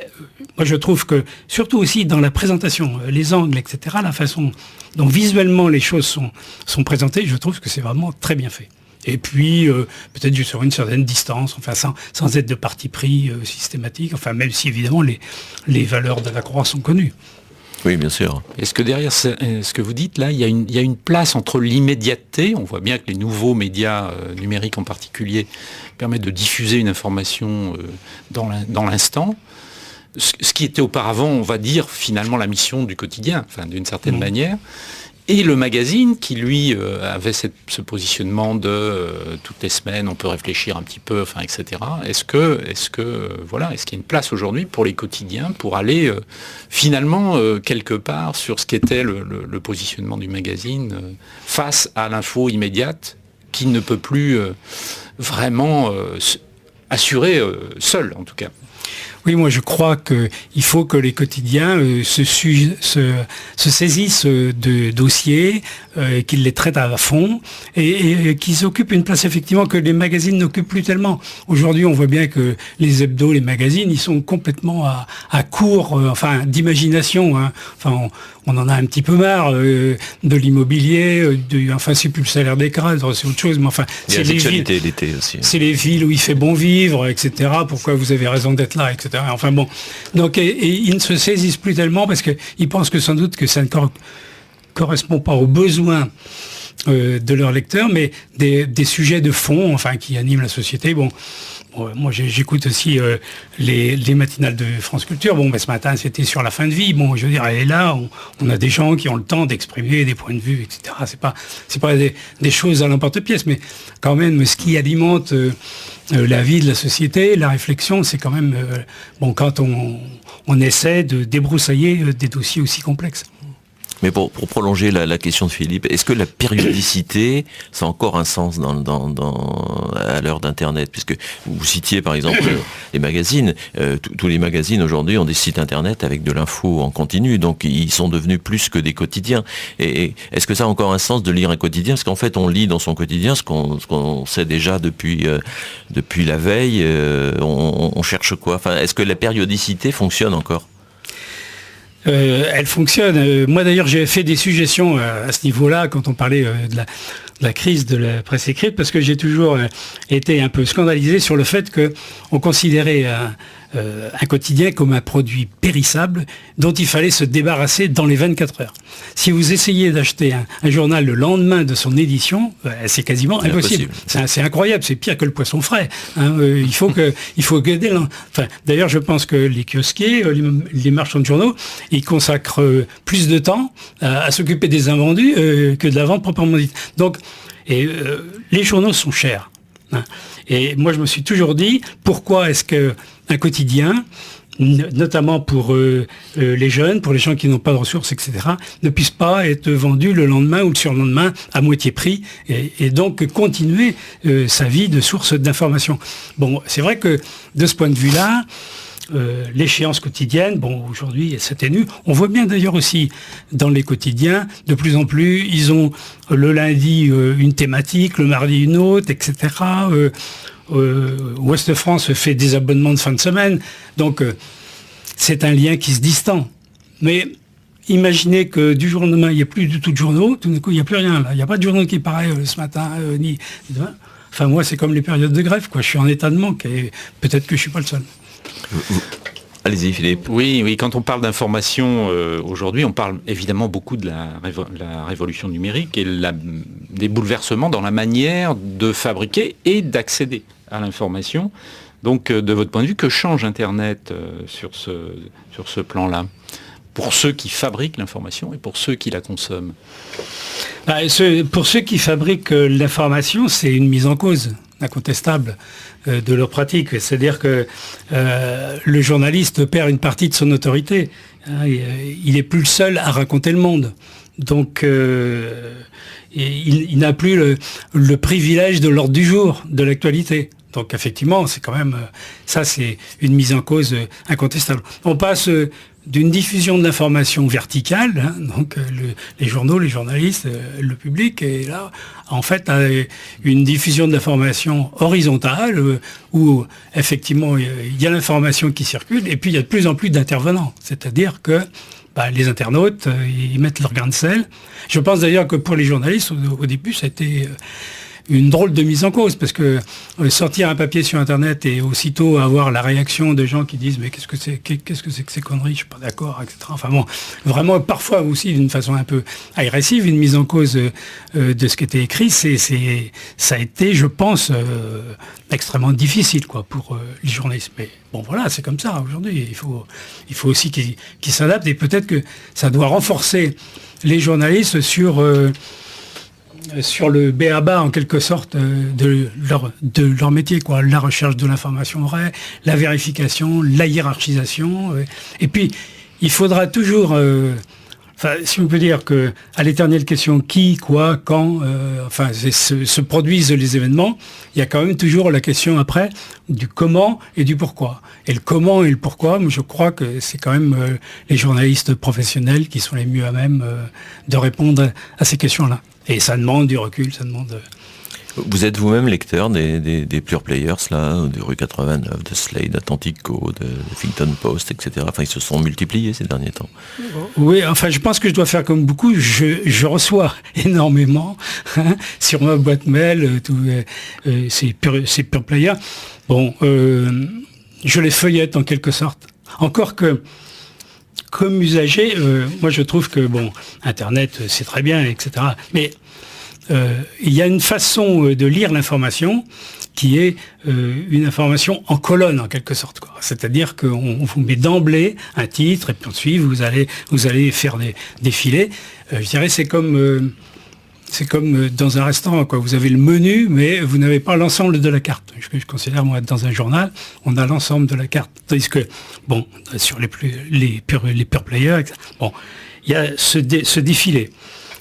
[SPEAKER 6] moi je trouve que, surtout aussi dans la présentation, les angles, etc., la façon dont visuellement les choses sont présentées, je trouve que c'est vraiment très bien fait. Et puis, peut-être sur une certaine distance, enfin sans être de parti pris systématique, enfin même si évidemment les valeurs de la croix sont connues.
[SPEAKER 5] Oui, bien sûr.
[SPEAKER 7] Est-ce que derrière ce que vous dites là, il y a une place entre l'immédiateté, on voit bien que les nouveaux médias numériques en particulier permettent de diffuser une information dans l'instant, ce qui était auparavant, on va dire, finalement la mission du quotidien, enfin d'une certaine manière, et le magazine qui, lui, avait ce positionnement de toutes les semaines, on peut réfléchir un petit peu, enfin, etc. Est-ce qu'il y a une place aujourd'hui pour les quotidiens pour aller finalement quelque part sur ce qu'était le positionnement du magazine face à l'info immédiate qui ne peut plus vraiment assurer seul, en tout cas?
[SPEAKER 6] Oui, moi je crois qu'il faut que les quotidiens se saisissent de dossiers, qu'ils les traitent à fond et qu'ils occupent une place effectivement que les magazines n'occupent plus tellement. Aujourd'hui, on voit bien que les hebdos, les magazines, ils sont complètement à court, d'imagination. Hein. Enfin, on en a un petit peu marre de l'immobilier, c'est plus le salaire des cadres, c'est autre chose. Mais enfin,
[SPEAKER 5] il y a l'actualité d'été aussi.
[SPEAKER 6] C'est les villes où il fait bon vivre, etc. Pourquoi vous avez raison d'être là, etc. Enfin bon, donc et ils ne se saisissent plus tellement parce qu'ils pensent que sans doute que ça ne correspond pas aux besoins de leurs lecteurs, mais des sujets de fond, qui animent la société. Bon, moi j'écoute aussi les matinales de France Culture. Bon, ce matin c'était sur la fin de vie. Bon, je veux dire, et là on a des gens qui ont le temps d'exprimer des points de vue, etc. C'est pas des choses à l'emporte-pièce, mais quand même ce qui alimente la vie de la société, la réflexion, c'est quand même quand on essaie de débroussailler des dossiers aussi complexes.
[SPEAKER 5] Mais pour prolonger la question de Philippe, est-ce que la périodicité, ça a encore un sens à l'heure d'Internet? Puisque vous citiez par exemple les magazines, tous les magazines aujourd'hui ont des sites Internet avec de l'info en continu, donc ils sont devenus plus que des quotidiens. Et est-ce que ça a encore un sens de lire un quotidien? Parce qu'en fait on lit dans son quotidien ce qu'on sait déjà depuis la veille, on cherche quoi? Enfin, est-ce que la périodicité fonctionne encore?
[SPEAKER 6] Elle fonctionne. Moi d'ailleurs j'ai fait des suggestions à ce niveau-là quand on parlait de la crise de la presse écrite, parce que j'ai toujours été un peu scandalisé sur le fait qu'on considérait un quotidien comme un produit périssable dont il fallait se débarrasser dans les 24 heures. Si vous essayez d'acheter un journal le lendemain de son édition, c'est quasiment impossible. C'est incroyable, c'est pire que le poisson frais. Hein. Il faut que d'ailleurs, je pense que les kiosquiers, les marchands de journaux, ils consacrent plus de temps à s'occuper des invendus que de la vente proprement dite. Donc, les journaux sont chers. Hein. Et moi, je me suis toujours dit, pourquoi est-ce qu'un quotidien, notamment pour les jeunes, pour les gens qui n'ont pas de ressources, etc., ne puisse pas être vendu le lendemain ou le surlendemain à moitié prix et donc continuer sa vie de source d'information. Bon, c'est vrai que de ce point de vue-là, l'échéance quotidienne, aujourd'hui elle s'atténue. On voit bien d'ailleurs aussi dans les quotidiens, de plus en plus, ils ont le lundi une thématique, le mardi une autre, etc. Ouest France fait des abonnements de fin de semaine, donc c'est un lien qui se distend. Mais imaginez que du jour au lendemain, il n'y a plus du tout de journaux, tout d'un coup il n'y a plus rien là, il n'y a pas de journaux qui paraît ce matin, ni demain. Enfin moi c'est comme les périodes de grève, je suis en état de manque et peut-être que je ne suis pas le seul.
[SPEAKER 5] Allez-y Philippe.
[SPEAKER 7] Oui, quand on parle d'information aujourd'hui, on parle évidemment beaucoup de la révolution numérique et des bouleversements dans la manière de fabriquer et d'accéder à l'information. Donc de votre point de vue, que change Internet sur ce plan-là pour ceux qui fabriquent l'information et pour ceux qui la consomment?
[SPEAKER 6] Pour ceux qui fabriquent l'information, c'est une mise en cause incontestable de leur pratique. C'est-à-dire que le journaliste perd une partie de son autorité. Hein, il n'est plus le seul à raconter le monde. Donc il n'a plus le privilège de l'ordre du jour, de l'actualité. Donc effectivement, c'est quand même ça, c'est une mise en cause incontestable. On passe d'une diffusion de l'information verticale, hein, donc les journaux, les journalistes, le public, et là, en fait, une diffusion de l'information horizontale, où effectivement, il y a l'information qui circule, et puis il y a de plus en plus d'intervenants. C'est-à-dire que les internautes, ils mettent leur grain de sel. Je pense d'ailleurs que pour les journalistes, au début, ça a été une drôle de mise en cause, parce que sortir un papier sur Internet et aussitôt avoir la réaction de gens qui disent mais qu'est-ce que c'est que ces conneries, je suis pas d'accord, etc. Enfin bon, vraiment parfois aussi d'une façon un peu agressive, une mise en cause de ce qui était écrit, ça a été, je pense, extrêmement difficile quoi pour les journalistes. Mais bon voilà, c'est comme ça aujourd'hui. Il faut aussi qu'ils s'adaptent, et peut-être que ça doit renforcer les journalistes sur le b.a.-ba en quelque sorte de leur métier, quoi. La recherche de l'information vraie, la vérification, la hiérarchisation. Et puis, il faudra toujours, si on peut dire que à l'éternelle question qui, quoi, quand, se produisent les événements, il y a quand même toujours la question après du comment et du pourquoi. Et le comment et le pourquoi, moi, je crois que c'est quand même les journalistes professionnels qui sont les mieux à même de répondre à ces questions-là. Et ça demande du recul, ça demande...
[SPEAKER 5] Vous êtes vous-même lecteur des pure players, là, de Rue 89, de Slate, d'Atlantico, de Huffington Post, etc. Enfin, ils se sont multipliés ces derniers temps.
[SPEAKER 6] Oui, enfin, je pense que je dois faire comme beaucoup. Je reçois énormément sur ma boîte mail ces pure players. Bon, je les feuillette en quelque sorte. Encore que, comme usager, moi je trouve que, Internet, c'est très bien, etc. Mais il y a une façon de lire l'information qui est une information en colonne, en quelque sorte, quoi. C'est-à-dire qu'on vous met d'emblée un titre, et puis ensuite vous allez faire des filets. Je dirais c'est comme dans un restaurant, quoi. Vous avez le menu, mais vous n'avez pas l'ensemble de la carte. Je considère, moi, dans un journal, on a l'ensemble de la carte. Tandis que, sur les pure players, etc., il y a ce défilé.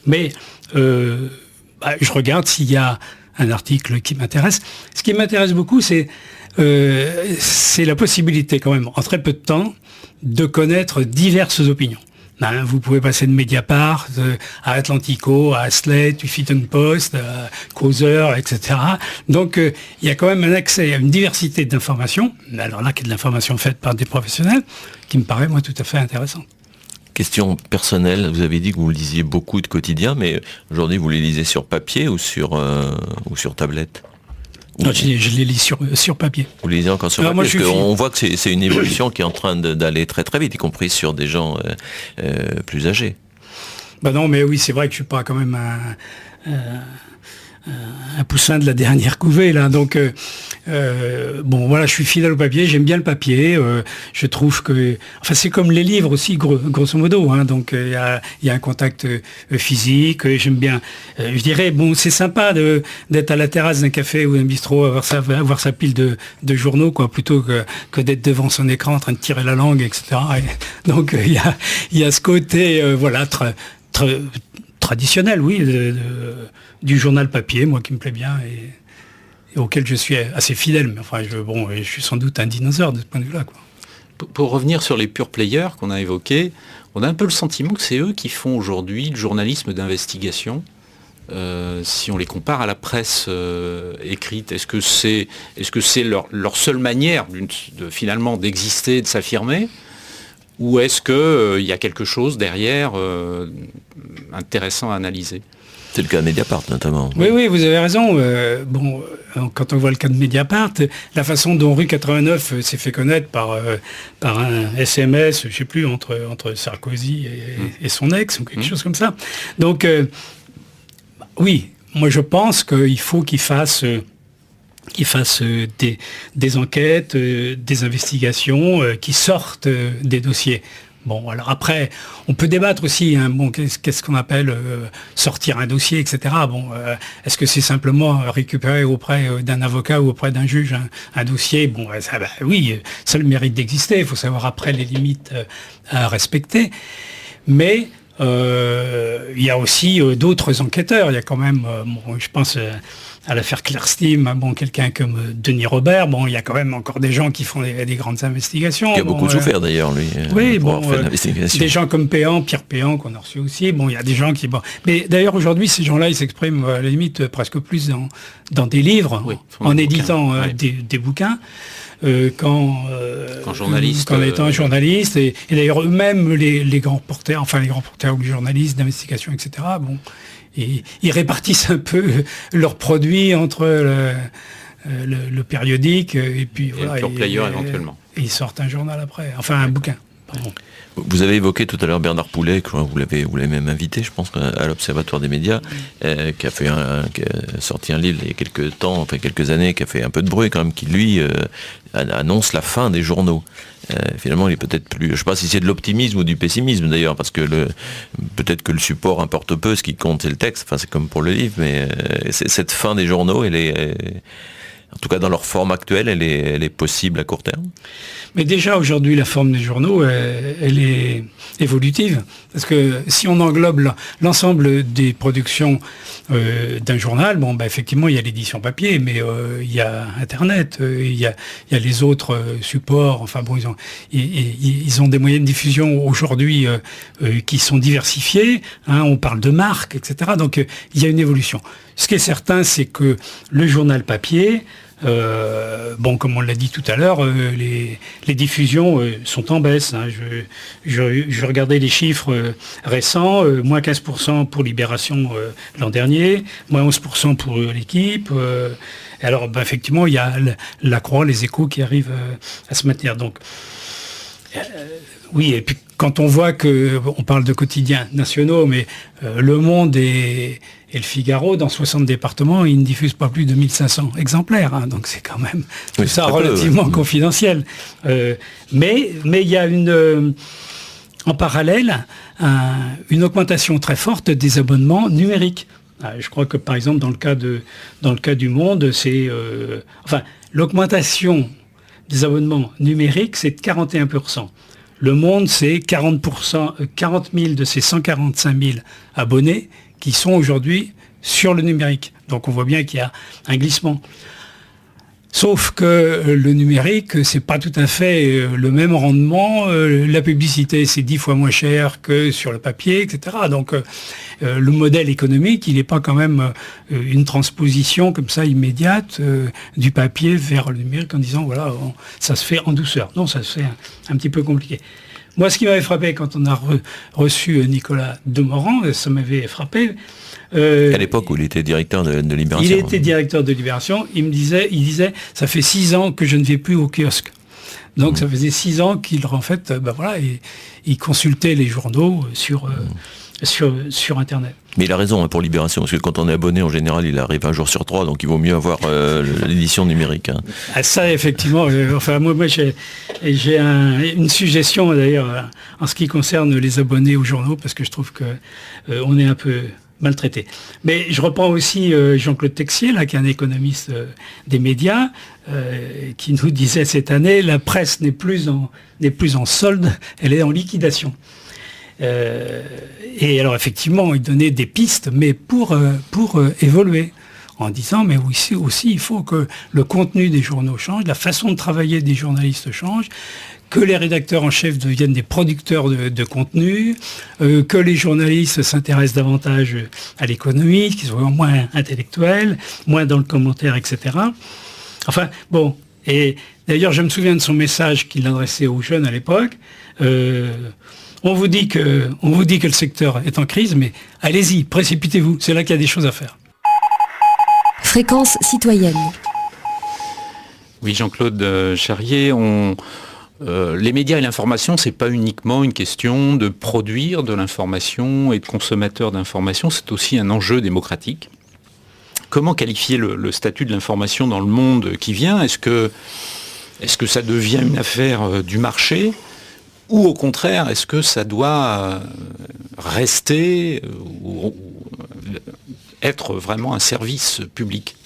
[SPEAKER 6] Mais je regarde s'il y a un article qui m'intéresse. Ce qui m'intéresse beaucoup, c'est la possibilité, quand même, en très peu de temps, de connaître diverses opinions. Vous pouvez passer de Mediapart à Atlantico, à Slate, Huffington Post, à Causeur, etc. Donc, il y a quand même un accès à une diversité d'informations, alors là, qui est de l'information faite par des professionnels, qui me paraît, moi, tout à fait intéressante.
[SPEAKER 5] Question personnelle, vous avez dit que vous lisiez beaucoup de quotidiens, mais aujourd'hui, vous les lisez sur papier ou sur tablette?
[SPEAKER 6] Non, je les lis sur papier.
[SPEAKER 5] Vous les lisez encore sur papier, parce qu'on voit que c'est une évolution qui est en train d'aller très très vite, y compris sur des gens plus âgés.
[SPEAKER 6] Non, mais oui, c'est vrai que je suis pas quand même un poussin de la dernière couvée, là. Donc, je suis fidèle au papier, j'aime bien le papier. Je trouve que... Enfin, c'est comme les livres aussi, grosso modo. Hein, donc, il y a un contact physique. J'aime bien... je dirais, c'est sympa d'être à la terrasse d'un café ou d'un bistrot, avoir sa pile de journaux, quoi, plutôt que d'être devant son écran en train de tirer la langue, etc. Et donc, il y a ce côté, très traditionnel, oui, du journal papier, moi, qui me plaît bien et auquel je suis assez fidèle. Mais enfin, je suis sans doute un dinosaure de ce point de vue-là, quoi.
[SPEAKER 7] Pour revenir sur les pure players qu'on a évoqués, on a un peu le sentiment que c'est eux qui font aujourd'hui le journalisme d'investigation. Si on les compare à la presse écrite, est-ce que c'est leur seule manière finalement d'exister, de s'affirmer, ou est-ce qu'il y a quelque chose derrière intéressant à analyser?
[SPEAKER 5] C'est le cas de Mediapart, notamment.
[SPEAKER 6] Oui, vous avez raison. Quand on voit le cas de Mediapart, la façon dont Rue 89 s'est fait connaître par un SMS, je ne sais plus, entre Sarkozy et son ex, ou quelque chose comme ça. Donc, oui, moi je pense qu'il faut qu'ils fassent des enquêtes, des investigations qui sortent des dossiers. Alors après, on peut débattre aussi, hein, qu'est-ce qu'on appelle sortir un dossier, etc. Est-ce que c'est simplement récupérer auprès d'un avocat ou auprès d'un juge un dossier? Oui, ça a le mérite d'exister, il faut savoir après les limites à respecter. Mais il y a aussi d'autres enquêteurs. Il y a quand même, je pense, à l'affaire Clearstream, bon, quelqu'un comme Denis Robert, bon, il y a quand même encore des gens qui font des grandes investigations.
[SPEAKER 5] Qui a beaucoup souffert d'ailleurs, lui.
[SPEAKER 6] Oui,
[SPEAKER 5] pour
[SPEAKER 6] bon,
[SPEAKER 5] avoir fait l'investigation.
[SPEAKER 6] des gens comme Pierre Péan, qu'on a reçu aussi. Bon, il y a des gens qui... Bon. Mais d'ailleurs, aujourd'hui, ces gens-là, ils s'expriment à la limite presque plus dans des livres,
[SPEAKER 7] Oui,
[SPEAKER 6] en éditant
[SPEAKER 7] ouais.
[SPEAKER 6] des bouquins. Qu'en étant journaliste, et d'ailleurs eux-mêmes les grands reporters, enfin les grands reporters ou les journalistes d'investigation, etc. Bon, ils répartissent un peu leurs produits entre le périodique et puis
[SPEAKER 7] voilà, le pure player éventuellement.
[SPEAKER 6] Et ils sortent un journal après, enfin un bouquin. Pardon.
[SPEAKER 5] Vous avez évoqué tout à l'heure Bernard Poulet, que vous l'avez même invité, je pense, à l'Observatoire des médias, qui a sorti un livre il y a quelques années, qui a fait un peu de bruit quand même, qui lui annonce la fin des journaux. Finalement, il est peut-être plus... Je ne sais pas si c'est de l'optimisme ou du pessimisme d'ailleurs, parce que peut-être que le support importe peu, ce qui compte c'est le texte, enfin c'est comme pour le livre, mais cette fin des journaux, elle est... En tout cas, dans leur forme actuelle, elle est possible à court terme.
[SPEAKER 6] Mais déjà, aujourd'hui, la forme des journaux, elle est évolutive. Parce que si on englobe l'ensemble des productions d'un journal, bon, bah, effectivement, il y a l'édition papier, mais il y a Internet, il y a les autres supports. Enfin bon, ils ont des moyens de diffusion aujourd'hui qui sont diversifiés. Hein, on parle de marques, etc. Donc, il y a une évolution. Ce qui est certain, c'est que le journal papier, bon, comme on l'a dit tout à l'heure, les diffusions sont en baisse. Hein. Je regardais les chiffres récents, moins 15% pour Libération l'an dernier, moins 11% pour l'Équipe. Alors, ben, effectivement, il y a la Croix, les Échos qui arrivent à se maintenir. Donc, oui, et puis quand on voit on parle de quotidiens nationaux, mais Le Monde et le Figaro, dans 60 départements, ils ne diffusent pas plus de 1500 exemplaires. Hein, donc c'est quand même tout ça relativement confidentiel. Mais il y a en parallèle une augmentation très forte des abonnements numériques. Je crois que par exemple dans le cas du Monde, c'est l'augmentation des abonnements numériques, c'est de 41%. Le Monde, c'est 40%, 40 000 de ces 145 000 abonnés qui sont aujourd'hui sur le numérique. Donc on voit bien qu'il y a un glissement. Sauf que le numérique, c'est pas tout à fait le même rendement. La publicité, c'est 10 fois moins cher que sur le papier, etc. Donc le modèle économique, il n'est pas quand même une transposition comme ça immédiate du papier vers le numérique en disant voilà, ça se fait en douceur. Non, ça se fait un petit peu compliqué. Moi, ce qui m'avait frappé quand on a reçu Nicolas Demorand, ça m'avait frappé.
[SPEAKER 5] À l'époque où il était directeur de Libération.
[SPEAKER 6] Il était directeur de Libération. Il disait, ça fait 6 ans que je ne vais plus au kiosque. Donc ça faisait 6 ans qu'il, en fait, il consultait les journaux sur Internet.
[SPEAKER 5] Mais il a raison pour Libération, parce que quand on est abonné, en général, il arrive un jour sur 3, donc il vaut mieux avoir l'édition numérique. Hein.
[SPEAKER 6] Ah, ça, effectivement. Moi, j'ai une suggestion, d'ailleurs, en ce qui concerne les abonnés aux journaux, parce que je trouve que on est un peu maltraité. Mais je reprends aussi Jean-Claude Texier, là, qui est un économiste des médias, qui nous disait cette année, la presse n'est plus en solde, elle est en liquidation. Et alors effectivement, il donnait des pistes, mais pour évoluer, en disant mais aussi il faut que le contenu des journaux change, la façon de travailler des journalistes change, que les rédacteurs en chef deviennent des producteurs de contenu, que les journalistes s'intéressent davantage à l'économie, qu'ils soient moins intellectuels, moins dans le commentaire, etc. Enfin, bon, et d'ailleurs, je me souviens de son message qu'il adressait aux jeunes à l'époque. On vous dit que le secteur est en crise, mais allez-y, précipitez-vous, c'est là qu'il y a des choses à faire.
[SPEAKER 4] Fréquence citoyenne.
[SPEAKER 7] Oui, Jean-Claude Charrier, les médias et l'information, c'est pas uniquement une question de produire de l'information et de consommateurs d'information, c'est aussi un enjeu démocratique. Comment qualifier le statut de l'information dans le monde qui vient ? Est-ce que ça devient une affaire du marché ? Ou au contraire, est-ce que ça doit rester ou être vraiment un service public ?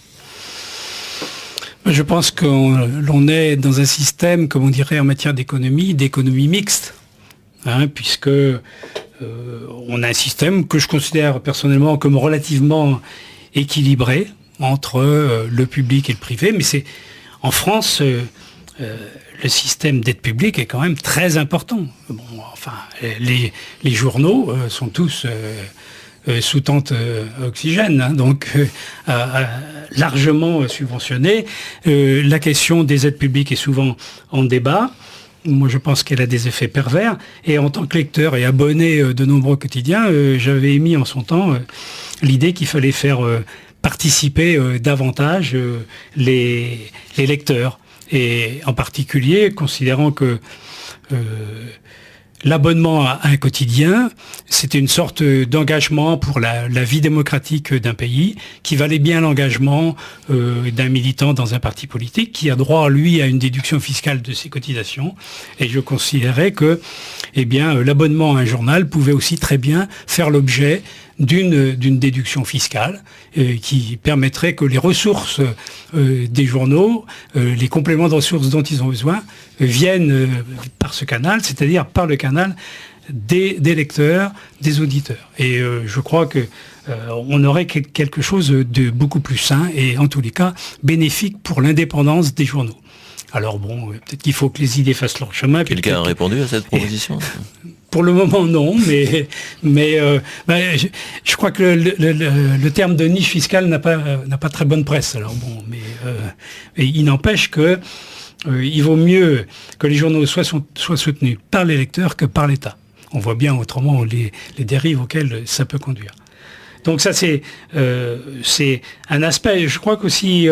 [SPEAKER 6] Je pense que l'on est dans un système, comme on dirait en matière d'économie mixte, hein, puisque on a un système que je considère personnellement comme relativement équilibré, entre le public et le privé. Mais en France, le système d'aide publique est quand même très important. Bon, enfin, les journaux sont tous sous tente oxygène, hein, donc largement subventionnés. La question des aides publiques est souvent en débat. Moi, je pense qu'elle a des effets pervers. Et en tant que lecteur et abonné de nombreux quotidiens, j'avais émis en son temps l'idée qu'il fallait faire participer davantage les lecteurs. Et en particulier, considérant que l'abonnement à un quotidien, c'était une sorte d'engagement pour la vie démocratique d'un pays, qui valait bien l'engagement d'un militant dans un parti politique, qui a droit, lui, à une déduction fiscale de ses cotisations. Et je considérais que, l'abonnement à un journal pouvait aussi très bien faire l'objet d'une déduction fiscale qui permettrait que les ressources des journaux, les compléments de ressources dont ils ont besoin, viennent par ce canal, c'est-à-dire par le canal des lecteurs, des auditeurs. Et je crois que on aurait quelque chose de beaucoup plus sain et en tous les cas bénéfique pour l'indépendance des journaux. Alors bon, peut-être qu'il faut que les idées fassent leur chemin.
[SPEAKER 5] Quelqu'un a répondu à cette proposition ?
[SPEAKER 6] Pour le moment, non, mais je crois que le terme de niche fiscale n'a pas très bonne presse. Alors bon, mais il n'empêche que il vaut mieux que les journaux soient soutenus par les lecteurs que par l'État. On voit bien autrement les dérives auxquelles ça peut conduire. Donc ça, c'est un aspect. Je crois qu'aussi,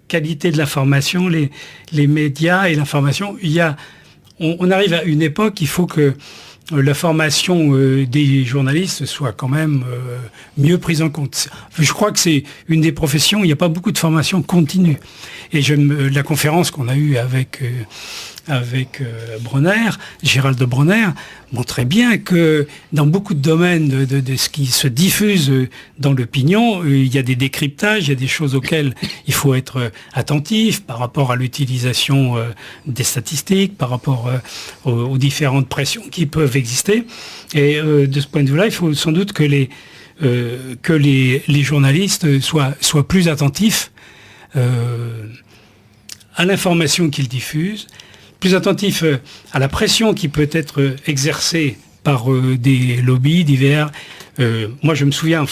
[SPEAKER 6] qualité de l'information, les médias et l'information, on arrive à une époque, il faut que la formation des journalistes soit quand même mieux prise en compte. Je crois que c'est une des professions où il n'y a pas beaucoup de formation continue. Et la conférence qu'on a eue avec Bronner, Gérald de Bronner, montrait bien que dans beaucoup de domaines de ce qui se diffuse dans l'opinion, il y a des décryptages, il y a des choses auxquelles il faut être attentif par rapport à l'utilisation des statistiques, par rapport aux différentes pressions qui peuvent exister. Et de ce point de vue-là, il faut sans doute que les journalistes soient plus attentifs à l'information qu'ils diffusent, plus attentif à la pression qui peut être exercée par des lobbies divers. Moi, je me souviens,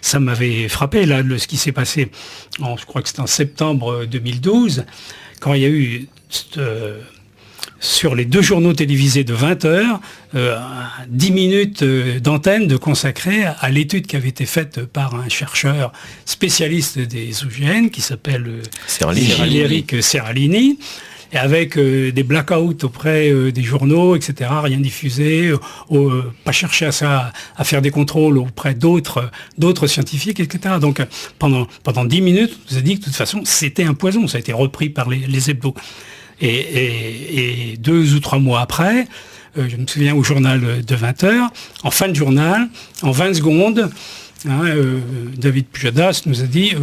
[SPEAKER 6] ça m'avait frappé, là, ce qui s'est passé, je crois que c'était en septembre 2012, quand il y a eu, sur les 2 journaux télévisés de 20 heures, 10 minutes d'antenne de consacrées à l'étude qui avait été faite par un chercheur spécialiste des OGM, qui s'appelle Eric Serralini, et avec des blackouts auprès des journaux, etc., rien diffusé, pas chercher à faire des contrôles auprès d'autres scientifiques, etc. Donc pendant 10 minutes, on vous a dit que de toute façon, c'était un poison, ça a été repris par les hebdos. Et 2 ou 3 mois après, je me souviens au journal de 20 heures, en fin de journal, en 20 secondes, David Pujadas nous a dit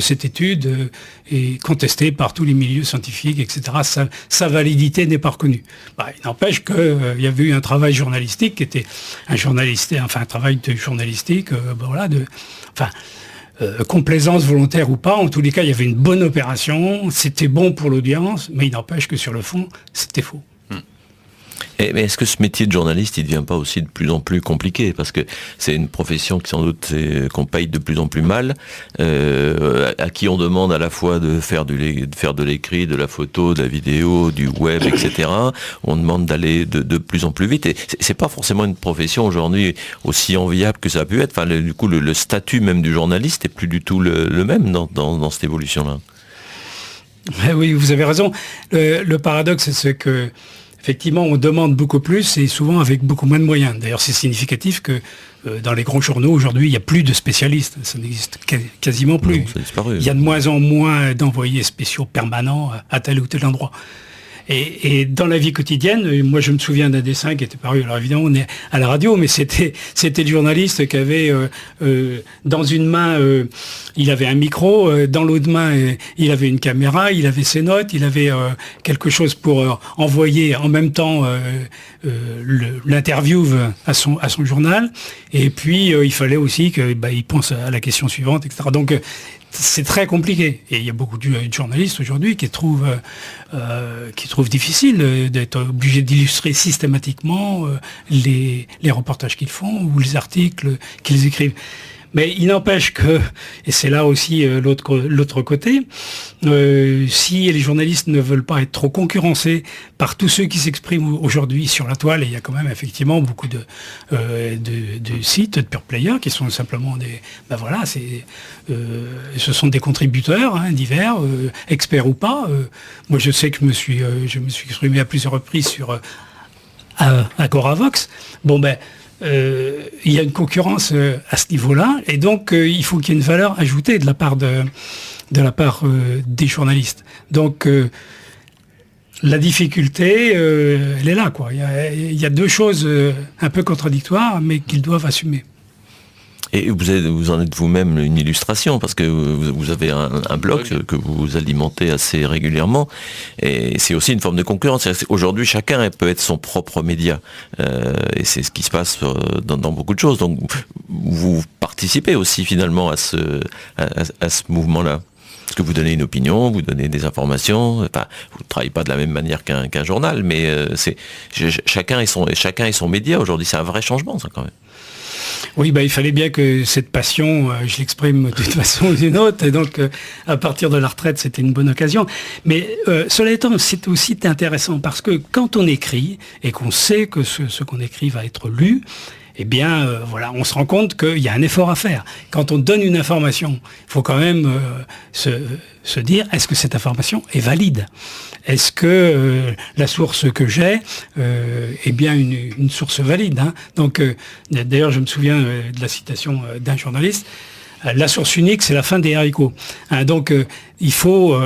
[SPEAKER 6] cette étude est contestée par tous les milieux scientifiques, etc. Sa validité n'est pas reconnue. Il n'empêche qu'il y avait eu un travail journalistique qui était un travail de journalistique, complaisance volontaire ou pas, en tous les cas, il y avait une bonne opération, c'était bon pour l'audience, mais il n'empêche que sur le fond, c'était faux.
[SPEAKER 5] Mais est-ce que ce métier de journaliste, il ne devient pas aussi de plus en plus compliqué ? Parce que c'est une profession qui sans doute qu'on paye de plus en plus mal, à qui on demande à la fois de faire de l'écrit, de la photo, de la vidéo, du web, etc. On demande d'aller de plus en plus vite. Et c'est pas forcément une profession aujourd'hui aussi enviable que ça a pu être. Du coup, le statut même du journaliste n'est plus du tout le même dans cette évolution-là.
[SPEAKER 6] Oui, vous avez raison. Le paradoxe, c'est que effectivement, on demande beaucoup plus et souvent avec beaucoup moins de moyens. D'ailleurs, c'est significatif que dans les grands journaux, aujourd'hui, il n'y a plus de spécialistes. Ça n'existe quasiment plus.
[SPEAKER 5] Non, ça a disparu.
[SPEAKER 6] Il y a de moins en moins d'envoyés spéciaux permanents à tel ou tel endroit. Et dans la vie quotidienne, moi je me souviens d'un dessin qui était paru, alors évidemment on est à la radio, mais c'était le journaliste qui avait dans une main, il avait un micro, dans l'autre main, il avait une caméra, il avait ses notes, il avait quelque chose pour envoyer en même temps l'interview à son journal. Et puis il fallait aussi qu'il pense à la question suivante, etc. Donc c'est très compliqué. Et il y a beaucoup de journalistes aujourd'hui qui trouvent difficile d'être obligés d'illustrer systématiquement les reportages qu'ils font ou les articles qu'ils écrivent. Mais il n'empêche que, et c'est là aussi l'autre côté, si les journalistes ne veulent pas être trop concurrencés par tous ceux qui s'expriment aujourd'hui sur la toile, et il y a quand même effectivement beaucoup de sites, de pure players, qui sont simplement ce sont des contributeurs divers, experts ou pas. Moi je sais que je me suis exprimé à plusieurs reprises sur Agoravox. Il y a une concurrence à ce niveau-là, et donc il faut qu'il y ait une valeur ajoutée de la part des journalistes. Donc la difficulté, elle est là, quoi. Il y a deux choses un peu contradictoires, mais qu'ils doivent assumer.
[SPEAKER 5] Et vous en êtes vous-même une illustration, parce que vous avez un blog que vous alimentez assez régulièrement, et c'est aussi une forme de concurrence. Aujourd'hui, chacun peut être son propre média, et c'est ce qui se passe dans beaucoup de choses. Donc, vous participez aussi finalement à ce mouvement-là. Parce que vous donnez une opinion, vous donnez des informations. Enfin, vous ne travaillez pas de la même manière qu'un journal, mais chacun est son média aujourd'hui. C'est un vrai changement, ça, quand même.
[SPEAKER 6] Oui, il fallait bien que cette passion, je l'exprime d'une façon ou d'une autre, et donc à partir de la retraite, c'était une bonne occasion. Mais cela étant, c'est aussi intéressant, parce que quand on écrit, et qu'on sait que ce qu'on écrit va être lu, eh bien, on se rend compte qu'il y a un effort à faire. Quand on donne une information, il faut quand même se dire, est-ce que cette information est valide ? Est-ce que la source que j'ai est bien une source valide ? Donc, d'ailleurs, je me souviens de la citation d'un journaliste, la source unique, c'est la fin des haricots. Donc, il faut...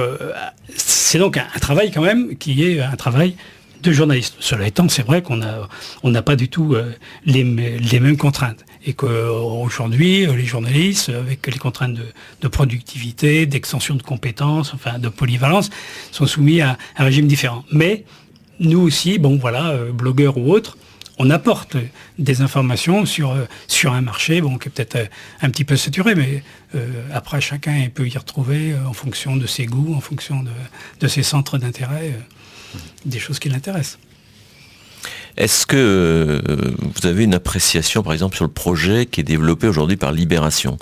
[SPEAKER 6] c'est donc un travail quand même qui est un travail de journalistes. Cela étant, c'est vrai qu'on n'a pas du tout les mêmes contraintes. Et qu'aujourd'hui, les journalistes, avec les contraintes de productivité, d'extension de compétences, enfin de polyvalence, sont soumis à un régime différent. Mais nous aussi, blogueurs ou autres, on apporte des informations sur un marché qui est peut-être un petit peu saturé, mais après chacun peut y retrouver en fonction de ses goûts, en fonction de ses centres d'intérêt, des choses qui l'intéressent.
[SPEAKER 5] Est-ce que vous avez une appréciation, par exemple, sur le projet qui est développé aujourd'hui par Libération ?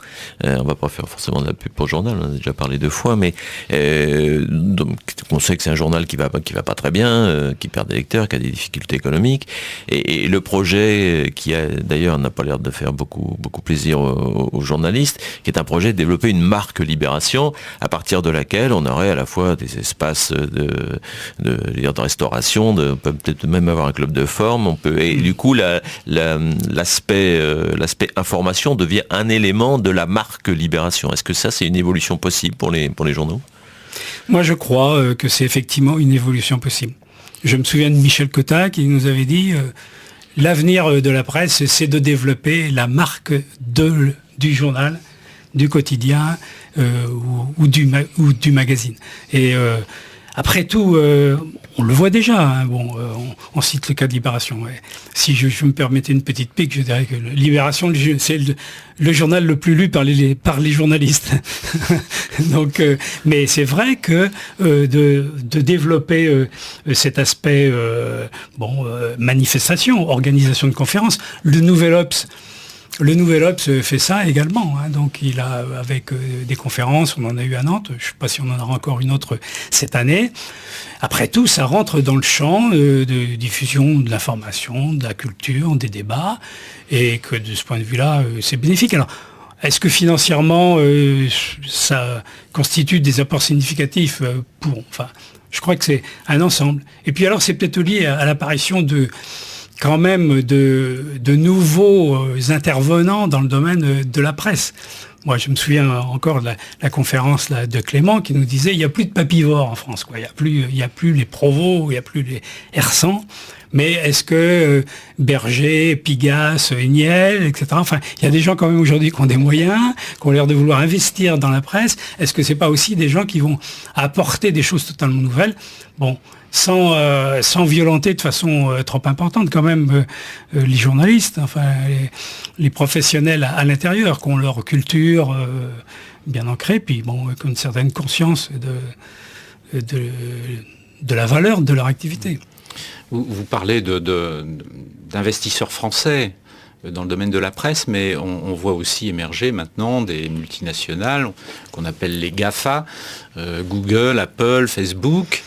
[SPEAKER 5] On ne va pas faire forcément de la pub pour le journal, on en a déjà parlé 2 fois, mais donc, on sait que c'est un journal qui va pas très bien, qui perd des lecteurs, qui a des difficultés économiques, et le projet qui d'ailleurs n'a pas l'air de faire beaucoup plaisir aux journalistes, qui est un projet de développer une marque Libération, à partir de laquelle on aurait à la fois des espaces de restauration, on peut peut-être même avoir un club de forme, et du coup l'aspect information devient un élément de la marque Libération. Est-ce que ça, c'est une évolution possible pour les journaux ?
[SPEAKER 6] Moi, je crois que c'est effectivement une évolution possible. Je me souviens de Michel Cotta qui nous avait dit l'avenir de la presse, c'est de développer la marque du journal, du quotidien ou du magazine. Et après tout, on le voit déjà. On cite le cas de Libération. Ouais. Si je me permettais une petite pique, je dirais que Libération, c'est le journal le plus lu par les journalistes. Donc, mais c'est vrai que de développer cet aspect manifestation, organisation de conférences, le Nouvel Obs fait ça également. Donc il a, avec des conférences, on en a eu à Nantes, je ne sais pas si on en aura encore une autre cette année. Après tout, ça rentre dans le champ de diffusion de l'information, de la culture, des débats, et que de ce point de vue-là, c'est bénéfique. Alors, est-ce que financièrement, ça constitue des apports significatifs je crois que c'est un ensemble. Et puis alors, c'est peut-être lié à l'apparition de nouveaux intervenants dans le domaine de la presse. Moi, je me souviens encore de la conférence là, de Clément qui nous disait il n'y a plus de papivores en France, quoi. Il y a plus les Provost, il n'y a plus les Hersant. Mais est-ce que Berger, Pigasse, Niel, etc. Enfin, il y a des gens quand même aujourd'hui qui ont des moyens, qui ont l'air de vouloir investir dans la presse. Est-ce que c'est pas aussi des gens qui vont apporter des choses totalement nouvelles? Bon, sans violenter de façon trop importante quand même les journalistes, enfin les professionnels à l'intérieur, qui ont leur culture bien ancrée, puis bon, qui ont une certaine conscience de la valeur de leur activité.
[SPEAKER 7] Vous parlez d'investisseurs français dans le domaine de la presse, mais on voit aussi émerger maintenant des multinationales qu'on appelle les GAFA, Google, Apple, Facebook,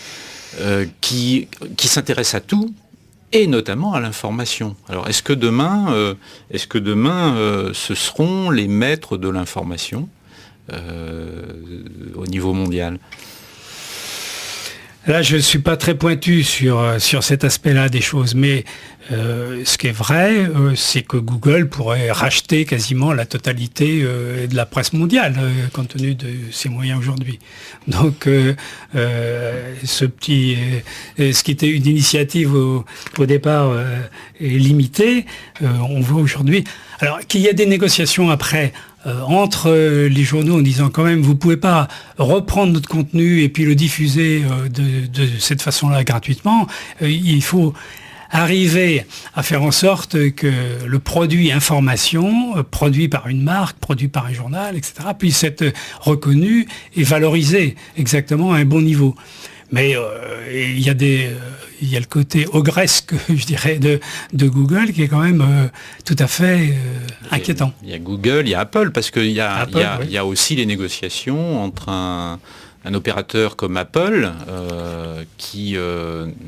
[SPEAKER 7] qui s'intéressent à tout, et notamment à l'information. Alors est-ce que demain, ce seront les maîtres de l'information au niveau mondial ?
[SPEAKER 6] Là, je ne suis pas très pointu sur cet aspect-là des choses, mais ce qui est vrai, c'est que Google pourrait racheter quasiment la totalité de la presse mondiale, compte tenu de ses moyens aujourd'hui. Donc, ce qui était une initiative au départ est limitée. On voit aujourd'hui... Alors, qu'il y a des négociations après... entre les journaux en disant quand même vous pouvez pas reprendre notre contenu et puis le diffuser de cette façon-là gratuitement. Il faut arriver à faire en sorte que le produit information, produit par une marque, produit par un journal, etc., puisse être reconnu et valorisé exactement à un bon niveau. Mais il y a le côté ogresque, je dirais, de Google qui est quand même tout à fait inquiétant.
[SPEAKER 7] Il y a Google, il y a Apple, parce qu'il y a aussi les négociations entre un opérateur comme Apple qui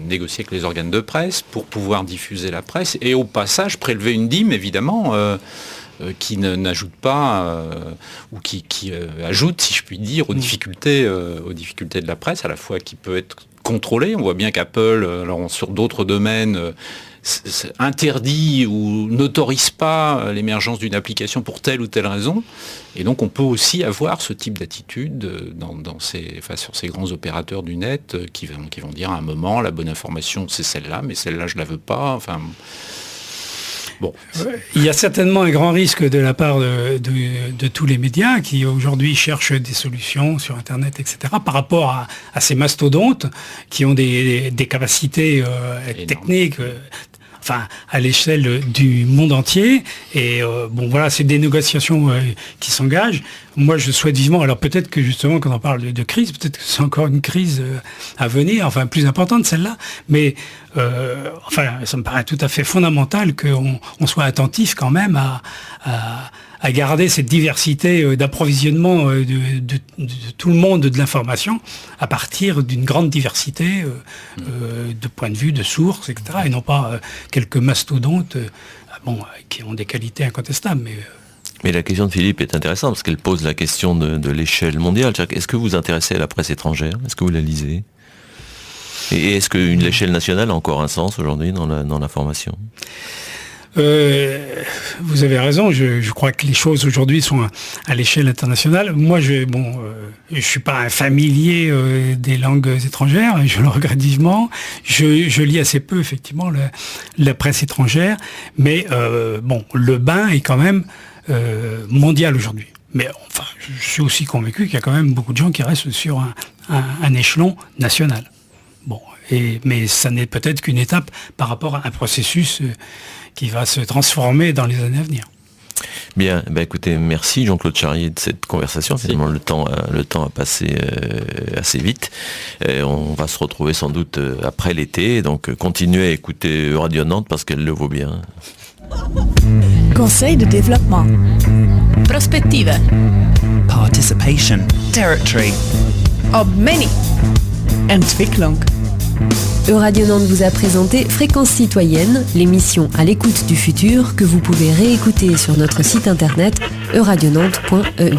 [SPEAKER 7] négocie avec les organes de presse pour pouvoir diffuser la presse et au passage prélever une dîme, évidemment, qui n'ajoute pas, ou qui ajoute, si je puis dire, aux difficultés de la presse, à la fois qui peut être contrôlée. On voit bien qu'Apple, sur d'autres domaines, interdit ou n'autorise pas l'émergence d'une application pour telle ou telle raison. Et donc on peut aussi avoir ce type d'attitude sur ces grands opérateurs du net qui vont dire à un moment la bonne information c'est celle-là, mais celle-là je la veux pas. Enfin, bon.
[SPEAKER 6] Il y a certainement un grand risque de la part de tous les médias qui aujourd'hui cherchent des solutions sur Internet, etc., par rapport à ces mastodontes qui ont des capacités techniques à l'échelle du monde entier. Et voilà, c'est des négociations qui s'engagent. Moi, je souhaite vivement, alors peut-être que justement, quand on parle de crise, peut-être que c'est encore une crise à venir, plus importante celle-là, mais ça me paraît tout à fait fondamental qu'on soit attentif quand même à garder cette diversité d'approvisionnement de tout le monde de l'information à partir d'une grande diversité de points de vue, de sources, etc. Et non pas quelques mastodontes qui ont des qualités incontestables.
[SPEAKER 5] Mais la question de Philippe est intéressante parce qu'elle pose la question de l'échelle mondiale. Est-ce que vous vous intéressez à la presse étrangère ? Est-ce que vous la lisez ? Et est-ce qu'une échelle nationale a encore un sens aujourd'hui dans l'information ?
[SPEAKER 6] Vous avez raison, je crois que les choses aujourd'hui sont à l'échelle internationale. Moi, je suis pas un familier des langues étrangères, je le regrette vivement. Je lis assez peu, effectivement, la presse étrangère, mais le bain est quand même mondial aujourd'hui. Mais je suis aussi convaincu qu'il y a quand même beaucoup de gens qui restent sur un échelon national. Mais ça n'est peut-être qu'une étape par rapport à un processus qui va se transformer dans les années à venir.
[SPEAKER 5] Bien, écoutez, merci Jean-Claude Charrier de cette conversation. Finalement, le temps a passé assez vite. On va se retrouver sans doute après l'été, donc continuez à écouter Radio Nantes parce qu'elle le vaut bien.
[SPEAKER 3] Conseil de développement.
[SPEAKER 1] Prospettive.
[SPEAKER 2] Participation. Territory.
[SPEAKER 3] Obmeni. Entwicklung.
[SPEAKER 4] Radio Nantes vous a présenté Fréquence Citoyenne, l'émission à l'écoute du futur que vous pouvez réécouter sur notre site internet euradionantes.eu.